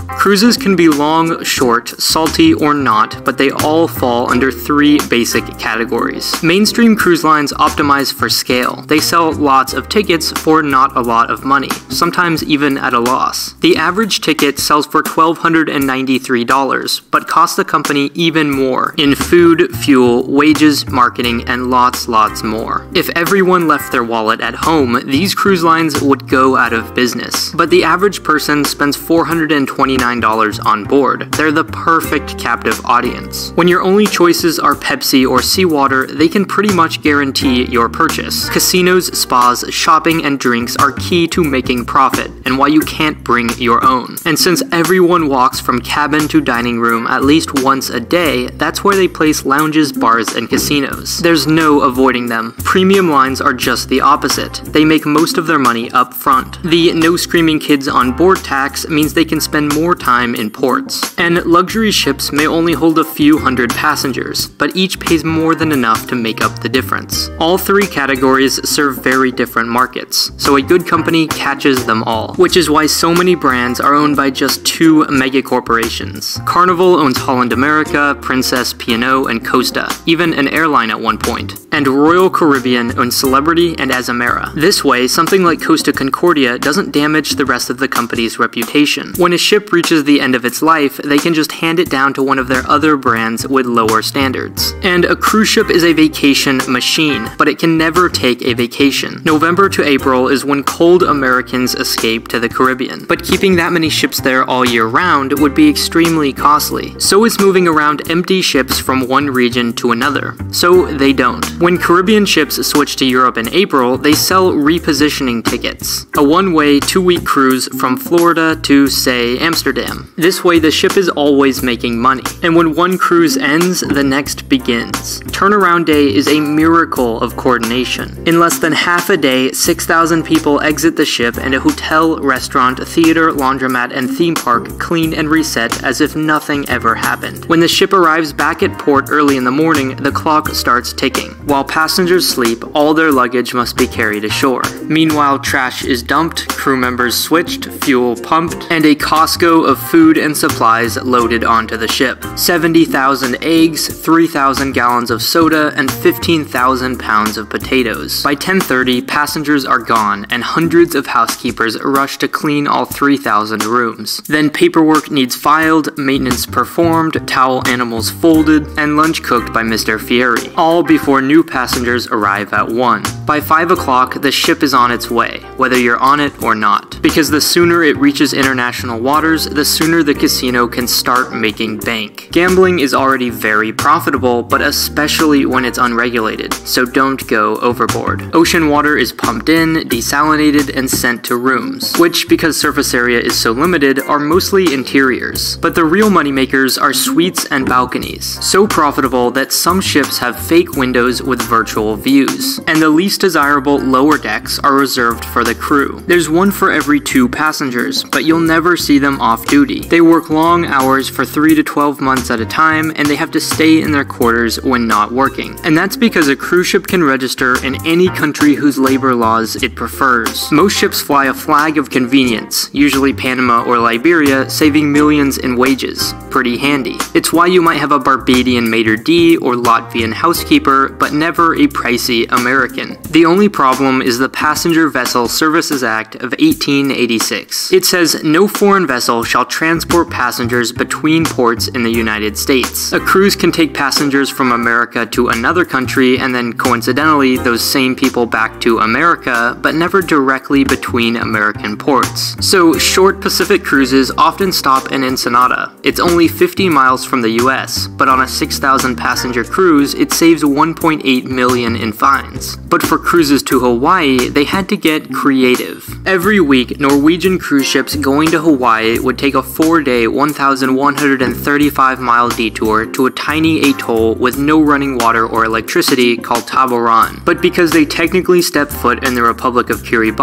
Cruises can be long, short, salty, or not, but they all fall under 3 basic categories. Mainstream cruise lines optimize for scale. They sell lots of tickets for not a lot of money, sometimes even at a loss. The average ticket sells for $1,293, but costs the company even more in food, fuel, wages, marketing, and lots more. If everyone left their wallet at home, these cruise lines would go out of business. But the average person spends $429 on board. They're the perfect captive audience. When your only choices are Pepsi or seawater, they can pretty much guarantee your purchase. Casinos, spas, shopping, and drinks are key to making profit, and why you can't bring your own. And since everyone walks from cabin to dining room at least once a day, that's where they place lounges, bars, and casinos. There's no avoiding them. Premium lines are just the opposite. They make most of their money up front. The no screaming kids on board tax means they can spend more time in ports. And luxury ships may only hold a few hundred passengers, but each pays more than enough to make up the difference. All 3 categories serve very different markets, so a good company catches them all, which is why so many brands are owned by just 2 mega corporations. Carnival owns Holland America, Princess, P&O, and Costa, even an airline at one point. And Royal Caribbean owns Celebrity and Azamara. This way, something like Costa Concordia doesn't damage the rest of the company's reputation. When a ship reaches the end of its life, they can just hand it down to one of their other brands with lower standards. And a cruise ship is a vacation machine, but it can never take a vacation. November to April is when cold Americans escape to the Caribbean, but keeping that many ships there all year round would be extremely costly. So is moving around empty ships from one region to another. So they don't. When Caribbean ships switch to Europe in April, they sell repositioning tickets, a one-way, 2-week cruise from Florida to, say, Amsterdam. This way, the ship is always making money, and when one cruise ends, the next begins. Turnaround day is a miracle of coordination. In less than half a day, 6,000 people exit the ship, and a hotel, restaurant, theater, laundromat, and theme park clean and reset as if nothing ever happened. When the ship arrives back at port early in the morning, the clock starts ticking. While passengers sleep, all their luggage must be carried ashore. Meanwhile, trash is dumped, crew members switched, fuel pumped, and a Costco of food and supplies loaded onto the ship. 70,000 eggs, 3,000 gallons of soda, and 15,000 pounds of potatoes. By 10:30, passengers are gone, and hundreds of housekeepers rush to clean all 3,000 rooms. Then paperwork needs filed, maintenance performed, towel animals folded, and lunch cooked by Mr. Fieri, all before new passengers arrive at 1. By 5 o'clock, the ship is on its way, whether you're on it or not, because the sooner it reaches international waters, the sooner the casino can start making bank. Gambling is already very profitable, but especially when it's unregulated, so don't go overboard. Ocean water is pumped in, desalinated, and sent to rooms, which, because surface area is so limited, are mostly interiors. But the real moneymakers are suites and balconies, so profitable that some ships have fake windows with virtual views, and the least desirable lower decks are reserved for the crew. There's one for every 2 passengers, but you'll never see them off duty. They work long hours for 3 to 12 months at a time, and they have to stay in their quarters when not working. And that's because a cruise ship can register in any country whose labor laws it prefers. Most ships fly a flag of convenience, usually Panama or Liberia, saving millions in wages. Pretty handy. It's why you might have a Barbadian maitre d' or Latvian housekeeper, but never a pricey American. The only problem is the Passenger Vessel Services Act of 1886. It says no foreign vessel shall transport passengers between ports in the United States. A cruise can take passengers from America to another country and then coincidentally those same people back to America, but never directly between American ports. So short Pacific cruises often stop in Ensenada. It's only 50 miles from the US, but on a 6,000 passenger cruise, it saves 1.8 million in fines. But for cruises to Hawaii, they had to get creative. Every week, Norwegian cruise ships going to Hawaii would take a 4-day, 1,135-mile detour to a tiny atoll with no running water or electricity called Taboran. But because they technically stepped foot in the Republic of Kiribati,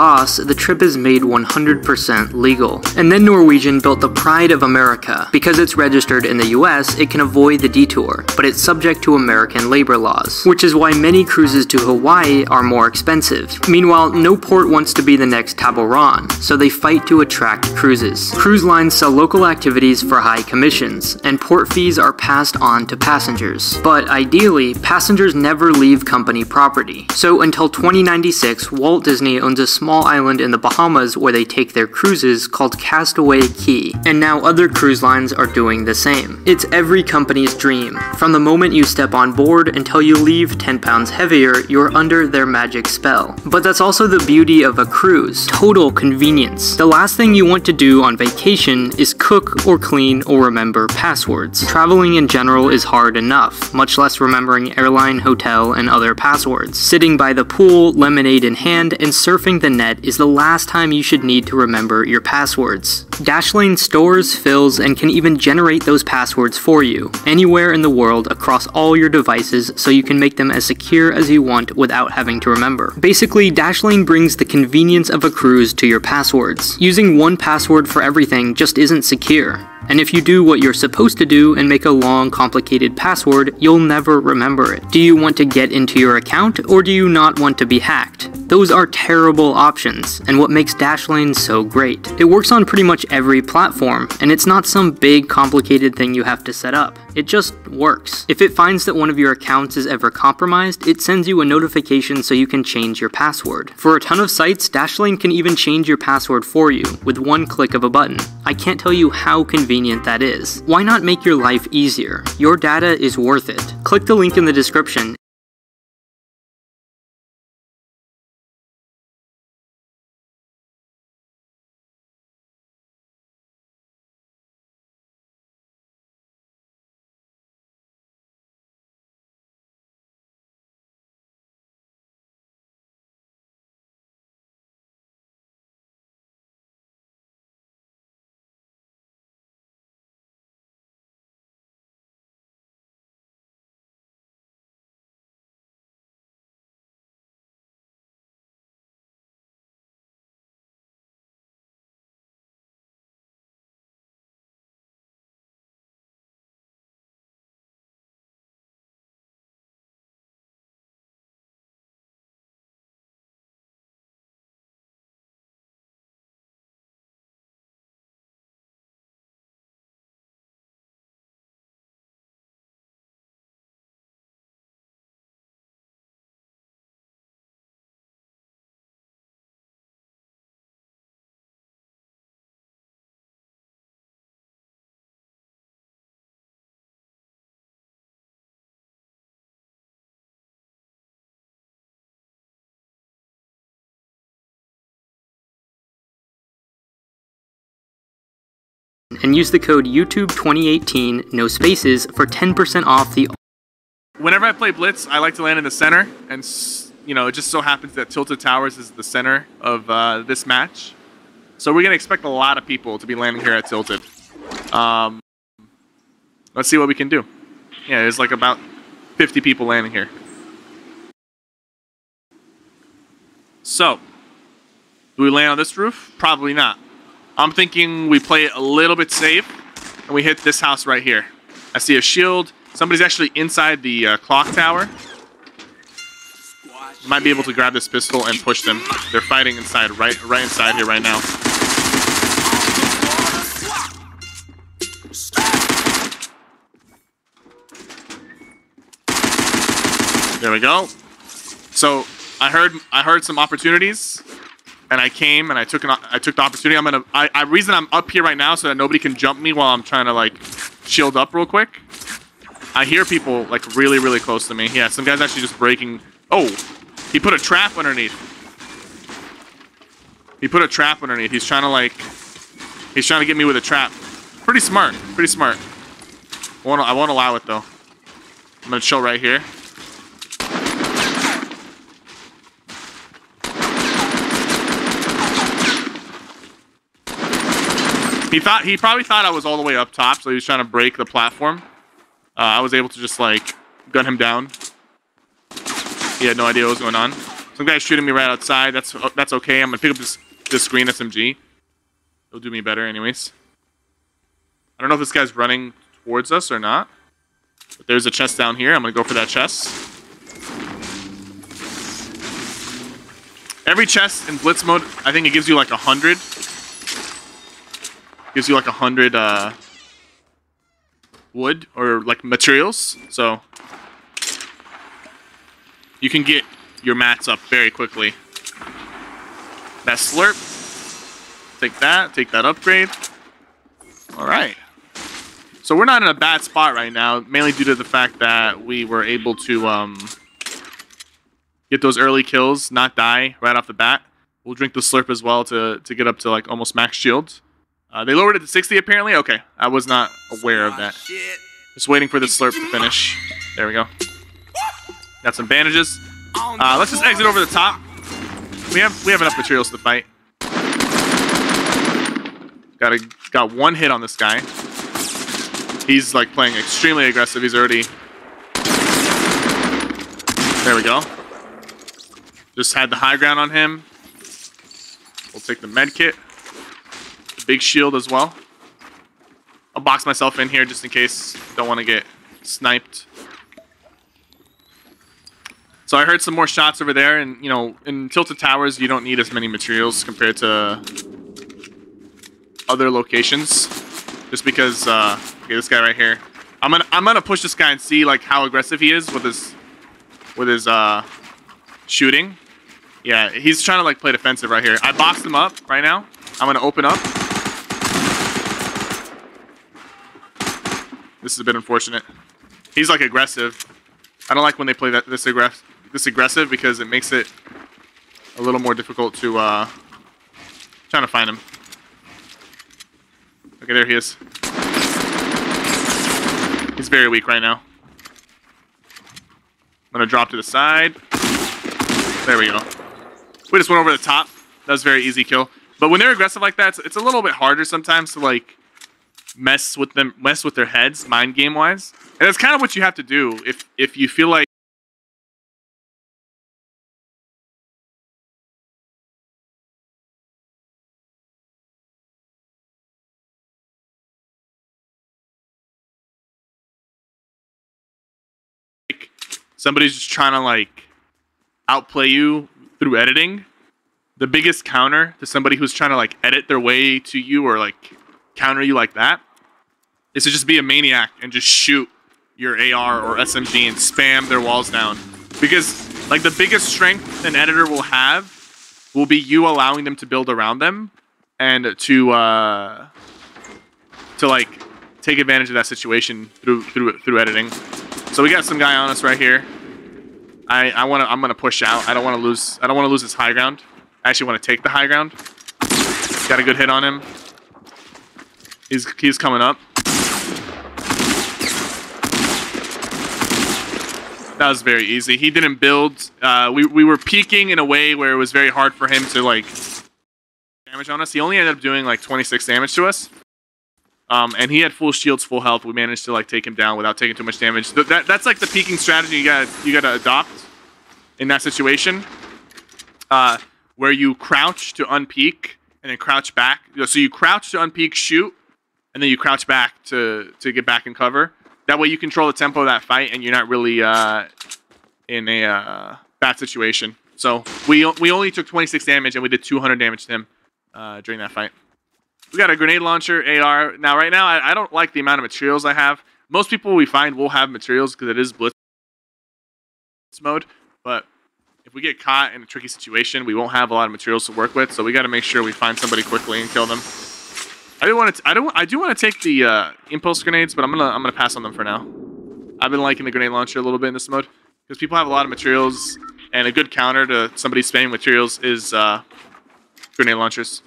the trip is made 100% legal. And then Norwegian built the Pride of America. Because it's registered in the US, it can avoid the detour, but it's subject to American labor laws, which is why many cruises to Hawaii are more expensive. Meanwhile, no port wants to be the next Taboran, so they fight to attract cruises. Cruise lines sell local activities for high commissions, and port fees are passed on to passengers. But ideally, passengers never leave company property. So until 2096, Walt Disney owns a small island in the Bahamas where they take their cruises called Castaway Cay, and now other cruise lines are doing the same. It's every company's dream. From the moment you step on board until you leave 10 pounds heavier, you're under their magic spell. But that's also the beauty of a cruise. Total convenience. The last thing you want to do on vacation is cook or clean or remember passwords. Traveling in general is hard enough, much less remembering airline, hotel, and other passwords. Sitting by the pool, lemonade in hand, and surfing the net is the last time you should need to remember your passwords. Dashlane stores, fills, and can even generate those passwords for you, anywhere in the world across all your devices so you can make them as secure as you want without having to remember. Basically, Dashlane brings the convenience of a cruise to your passwords. Using one password for everything just isn't secure. And if you do what you're supposed to do and make a long, complicated password, you'll never remember it. Do you want to get into your account, or do you not want to be hacked? Those are terrible options, and what makes Dashlane so great. It works on pretty much every platform, and it's not some big, complicated thing you have to set up. It just works. If it finds that one of your accounts is ever compromised, it sends you a notification so you can change your password. For a ton of sites, Dashlane can even change your password for you, with one click of a button. I can't tell you how convenient that is. Why not make your life easier? Your data is worth it. Click the link in the description and use the code YouTube2018, no spaces, for 10% off the... Whenever I play Blitz, I like to land in the center, and you know, it just so happens that Tilted Towers is the center of this match. So we're going to expect a lot of people to be landing here at Tilted. Let's see what we can do. Yeah, there's like about 50 people landing here. So, do we land on this roof? Probably not. I'm thinking we play it a little bit safe, and we hit this house right here. I see a shield. Somebody's actually inside the clock tower. Might be able to grab this pistol and push them. They're fighting inside, right inside here right now. There we go. So I heard some opportunities, and I came and I took the opportunity. Reason I'm up here right now so that nobody can jump me while I'm trying to like shield up real quick. I hear people like really, really close to me. Yeah, some guy's actually just breaking. Oh, he put a trap underneath. He put a trap underneath. He's trying to get me with a trap. Pretty smart. Pretty smart. I won't allow it though. I'm gonna chill right here. He probably thought I was all the way up top, so he was trying to break the platform. I was able to just like gun him down. He had no idea what was going on. Some guy's shooting me right outside. That's okay. I'm gonna pick up this green SMG. It'll do me better, anyways. I don't know if this guy's running towards us or not. But there's a chest down here. I'm gonna go for that chest. Every chest in Blitz mode, I think it gives you like 100. Gives you like 100 wood or like materials, so you can get your mats up very quickly. That slurp, take that upgrade. All right, so we're not in a bad spot right now, mainly due to the fact that we were able to get those early kills, not die right off the bat. We'll drink the slurp as well to get up to like almost max shield. They lowered it to 60 apparently? Okay, I was not aware of that. Just waiting for the slurp to finish. There we go. Got some bandages. Let's just exit over the top. We have enough materials to fight. Got one hit on this guy. He's like playing extremely aggressive. He's already... There we go. Just had the high ground on him. We'll take the med kit. Big shield as well. I'll box myself in here just in case. Don't want to get sniped. So I heard some more shots over there, and you know, in Tilted Towers you don't need as many materials compared to other locations. Just because okay, this guy right here. I'm gonna push this guy and see like how aggressive he is with his shooting. Yeah, he's trying to like play defensive right here. I boxed him up right now. I'm gonna open up. This is a bit unfortunate. He's like aggressive. I don't like when they play this aggressive because it makes it a little more difficult to trying to find him. Okay, there he is. He's very weak right now. I'm gonna drop to the side. There we go. We just went over the top. That was a very easy kill. But when they're aggressive like that, it's a little bit harder sometimes to like mess with their heads, mind game wise. And that's kind of what you have to do if you feel like somebody's just trying to like outplay you through editing. The biggest counter to somebody who's trying to like edit their way to you or like counter you like that is to just be a maniac and just shoot your AR or SMG and spam their walls down. Because like the biggest strength an editor will have will be you allowing them to build around them and to like take advantage of that situation through editing. So we got some guy on us right here. I'm gonna push out. I don't want to lose this high ground. I actually want to take the high ground. Got a good hit on him. He's coming up. That was very easy. He didn't build. We were peeking in a way where it was very hard for him to like damage on us. He only ended up doing like 26 damage to us. And he had full shields, full health. We managed to like take him down without taking too much damage. That's like the peeking strategy you gotta adopt in that situation, where you crouch to unpeak and then crouch back. So you crouch to unpeak, shoot, and then you crouch back to get back in cover. That way you control the tempo of that fight, and you're not really in a bad situation. So we only took 26 damage, and we did 200 damage to him during that fight. We got a grenade launcher, AR. Now, right now, I don't like the amount of materials I have. Most people we find will have materials because it is blitz mode. But if we get caught in a tricky situation, we won't have a lot of materials to work with. So we got to make sure we find somebody quickly and kill them. I do want to take the impulse grenades, but I'm gonna pass on them for now. I've been liking the grenade launcher a little bit in this mode because people have a lot of materials, and a good counter to somebody spamming materials is grenade launchers.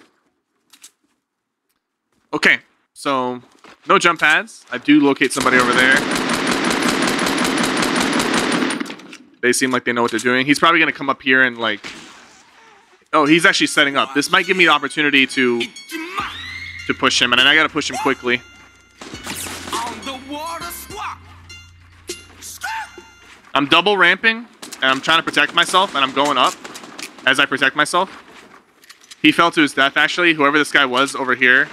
Okay, so no jump pads. I do locate somebody over there. They seem like they know what they're doing. He's probably gonna come up here and like. Oh, he's actually setting up. This might give me the opportunity to push him, and I gotta push him quickly. I'm double ramping, and I'm trying to protect myself, and I'm going up as I protect myself. He fell to his death, actually. Whoever this guy was over here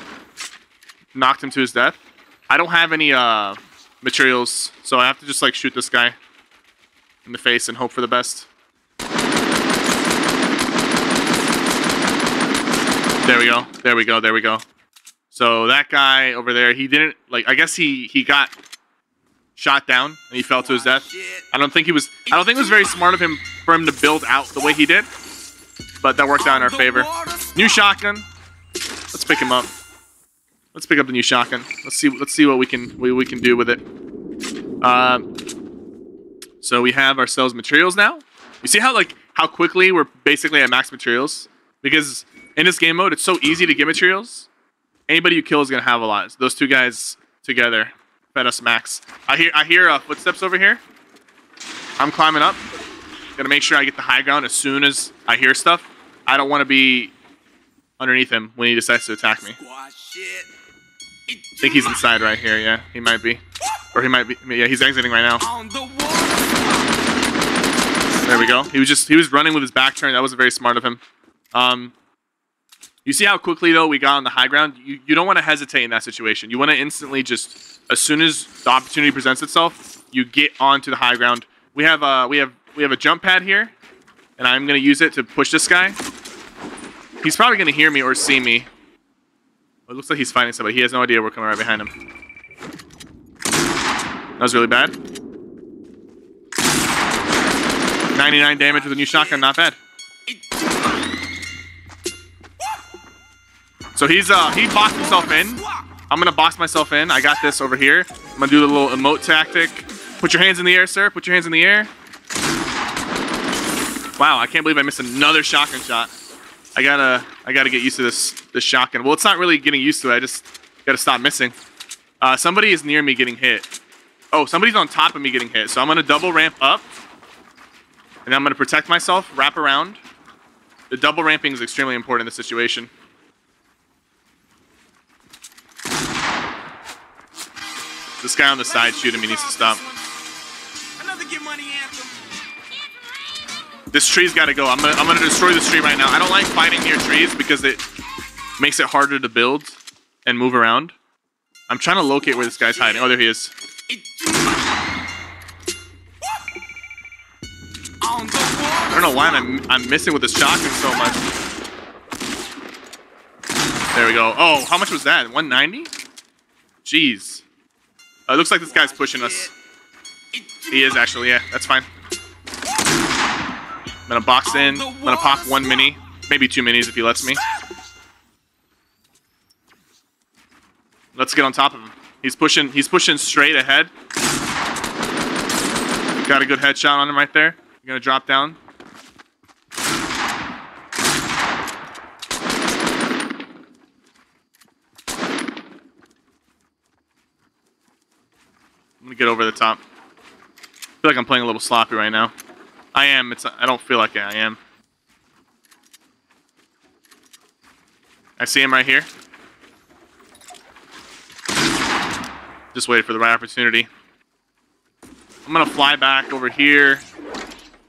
knocked him to his death. I don't have any materials, so I have to just like shoot this guy in the face and hope for the best. There we go. There we go. There we go. So that guy over there, he didn't like. I guess he got shot down and he fell to his death. I don't think it was very smart of him for him to build out the way he did, but that worked out in our favor. New shotgun. Let's pick him up. Let's pick up the new shotgun. Let's see what we can do with it. So we have ourselves materials now. You see how quickly we're basically at max materials, because in this game mode it's so easy to get materials. Anybody you kill is gonna have a lot. So those two guys together fed us max. I hear footsteps over here. I'm climbing up. Gotta make sure I get the high ground as soon as I hear stuff. I don't want to be underneath him when he decides to attack me. I think he's inside right here. Yeah, he might be. Or he might be. Yeah, he's exiting right now. There we go. He was running with his back turned. That wasn't very smart of him. You see how quickly though we got on the high ground? You don't want to hesitate in that situation. You want to instantly just, as soon as the opportunity presents itself, you get onto the high ground. We have a jump pad here, and I'm gonna use it to push this guy. He's probably gonna hear me or see me. It looks like he's fighting somebody. He has no idea we're coming right behind him. That was really bad. 99 damage with a new shotgun, not bad. So he boxed himself in. I'm gonna box myself in. I got this over here. I'm gonna do the little emote tactic. Put your hands in the air, sir. Put your hands in the air. Wow, I can't believe I missed another shotgun shot. I gotta get used to this shotgun. Well, it's not really getting used to it. I just gotta stop missing. Somebody is near me getting hit. Oh, somebody's on top of me getting hit. So I'm gonna double ramp up, and I'm gonna protect myself. Wrap around. The double ramping is extremely important in this situation. This guy on the side shooting me needs to stop. This tree's got to go. I'm gonna destroy this tree right now. I don't like fighting near trees because it makes it harder to build and move around. I'm trying to locate where this guy's hiding. Oh, there he is. I don't know why I'm missing with this shotgun so much. There we go. Oh, how much was that? 190? Jeez. It looks like this guy's pushing us. He is actually, yeah, that's fine. I'm gonna box in. I'm gonna pop one mini, maybe two minis if he lets me. Let's get on top of him. He's pushing straight ahead. Got a good headshot on him right there. I'm gonna drop down. I'm gonna get over the top. I feel like I'm playing a little sloppy right now. I am. I don't feel like I am. I see him right here. Just waited for the right opportunity. I'm gonna fly back over here.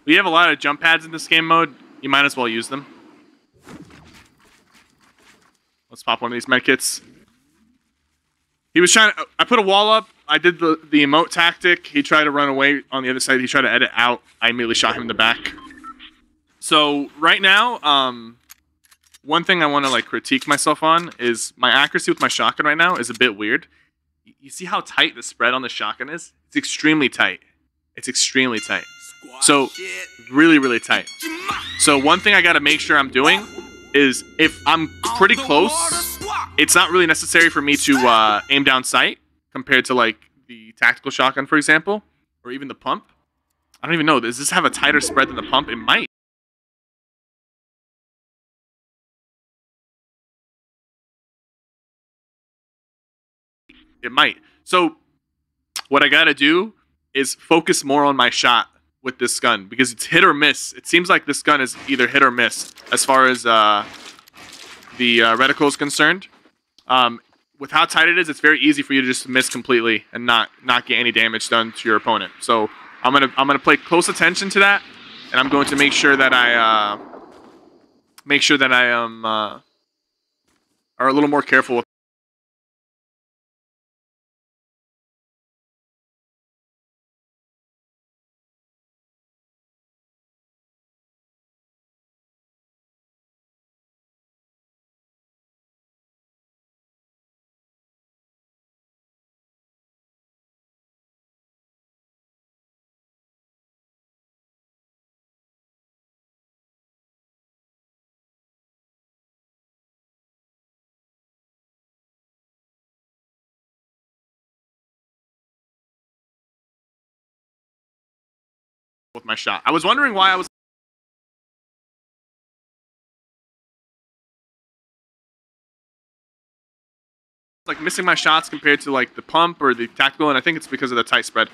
We have a lot of jump pads in this game mode. You might as well use them. Let's pop one of these medkits. He was trying to... I put a wall up. I did the emote tactic. He tried to run away on the other side. He tried to edit out. I immediately shot him in the back. So right now, one thing I want to like critique myself on is my accuracy with my shotgun right now is a bit weird. You see how tight the spread on the shotgun is? It's extremely tight. It's extremely tight. So really, really tight. So one thing I got to make sure I'm doing is if I'm pretty close, it's not really necessary for me to aim down sight compared to like the tactical shotgun, for example, or even the pump. I don't even know. Does this have a tighter spread than the pump? It might. It might. So what I got to do is focus more on my shot with this gun because it's hit or miss. It seems like this gun is either hit or miss as far as the reticle is concerned. With how tight it is, it's very easy for you to just miss completely and not get any damage done to your opponent. So I'm gonna pay close attention to that, and I'm going to make sure that I am are a little more careful with. With my shot. I was wondering why I was like missing my shots compared to like the pump or the tactical, and I think it's because of the tight spread.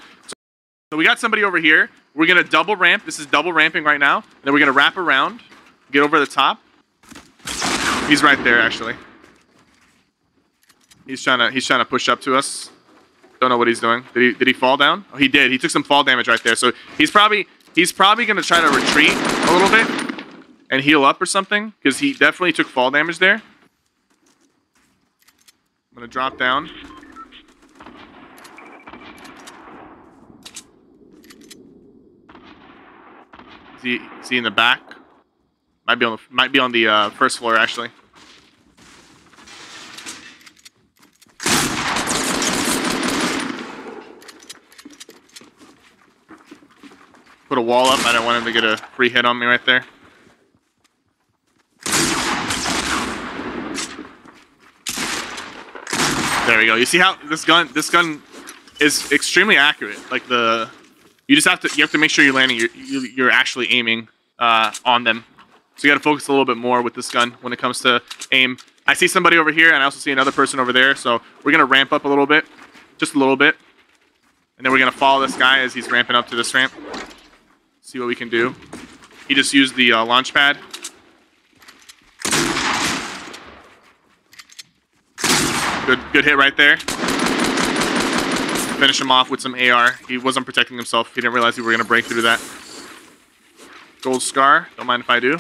So we got somebody over here. We're gonna double ramp. This is double ramping right now. Then we're gonna wrap around, get over the top. He's right there actually. He's trying to push up to us. Don't know what he's doing. Did he fall down? Oh, he did. He took some fall damage right there. So he's probably gonna try to retreat a little bit and heal up or something because he definitely took fall damage there. I'm gonna drop down. Is he in the back? Might be on the first floor actually. Put a wall up. I don't want him to get a free hit on me right there. There we go. You see how this gun is extremely accurate. Like you have to make sure you're landing. You're actually aiming on them. So you got to focus a little bit more with this gun when it comes to aim. I see somebody over here, and I also see another person over there. So we're gonna ramp up a little bit, just a little bit, and then we're gonna follow this guy as he's ramping up to this ramp. See what we can do. He just used the launch pad. Good hit right there. Finish him off with some AR. He wasn't protecting himself. He didn't realize we were going to break through that. Gold scar. Don't mind if I do.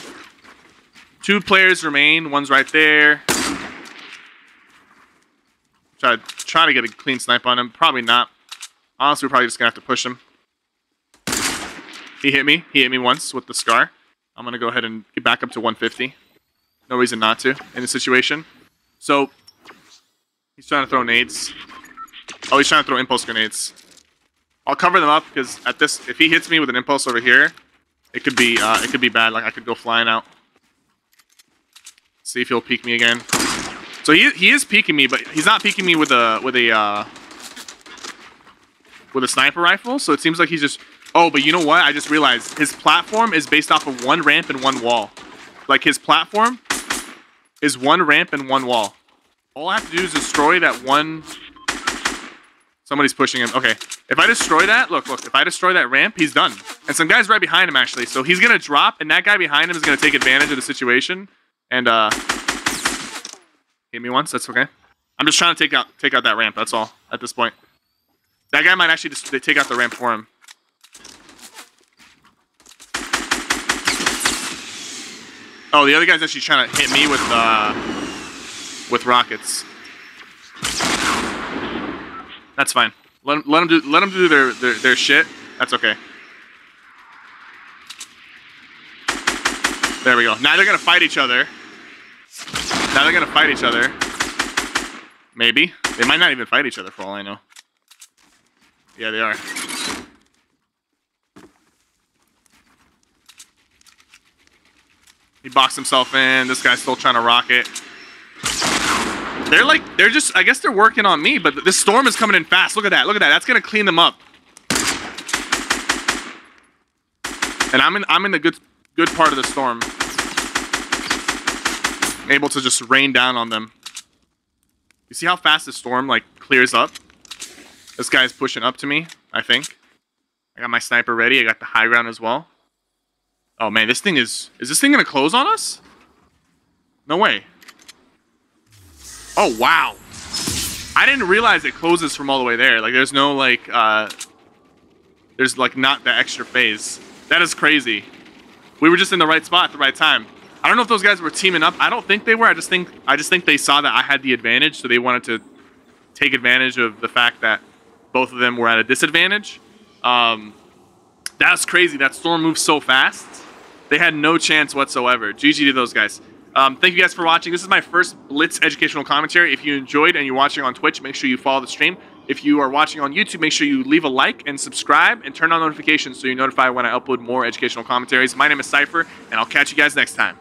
2 players remain. One's right there. Try to get a clean snipe on him. Probably not. Honestly, we're probably just going to have to push him. He hit me. He hit me once with the scar. I'm going to go ahead and get back up to 150. No reason not to in this situation. So, he's trying to throw nades. Oh, he's trying to throw impulse grenades. I'll cover them up because if he hits me with an impulse over here, it could be bad. Like I could go flying out. See if he'll peek me again. So he is peeking me, but he's not peeking me with a sniper rifle. So it seems like he's just. Oh, but you know what? I just realized his platform is based off of 1 ramp and 1 wall. Like his platform is 1 ramp and 1 wall. All I have to do is destroy that one Somebody's pushing him. Okay. If I destroy that, look. If I destroy that ramp, he's done. And some guy's right behind him, actually. So he's going to drop, and that guy behind him is going to take advantage of the situation. And, hit me once. That's okay. I'm just trying to take out that ramp. That's all at this point. That guy might actually just take out the ramp for him. Oh, the other guy's actually trying to hit me with rockets. That's fine. Let them do their shit. That's okay. There we go. Now they're gonna fight each other. Maybe. They might not even fight each other for all I know. Yeah, they are. He boxed himself in. This guy's still trying to rocket. They're just, I guess they're working on me, but this storm is coming in fast. Look at that. That's gonna clean them up. And I'm in the good part of the storm. I'm able to just rain down on them. You see how fast the storm like clears up? This guy's pushing up to me, I think. I got my sniper ready. I got the high ground as well. Oh man, is this thing gonna close on us? No way. Oh wow. I didn't realize it closes from all the way there. Like there's no like there's like not the extra phase. That is crazy. We were just in the right spot at the right time. I don't know if those guys were teaming up. I don't think they were. I just think they saw that I had the advantage, so they wanted to take advantage of the fact that both of them were at a disadvantage. That's crazy. That storm moved so fast. They had no chance whatsoever. GG to those guys. Thank you guys for watching. This is my first Blitz educational commentary. If you enjoyed and you're watching on Twitch, make sure you follow the stream. If you are watching on YouTube, make sure you leave a like and subscribe and turn on notifications so you're notified when I upload more educational commentaries. My name is Cypher, and I'll catch you guys next time.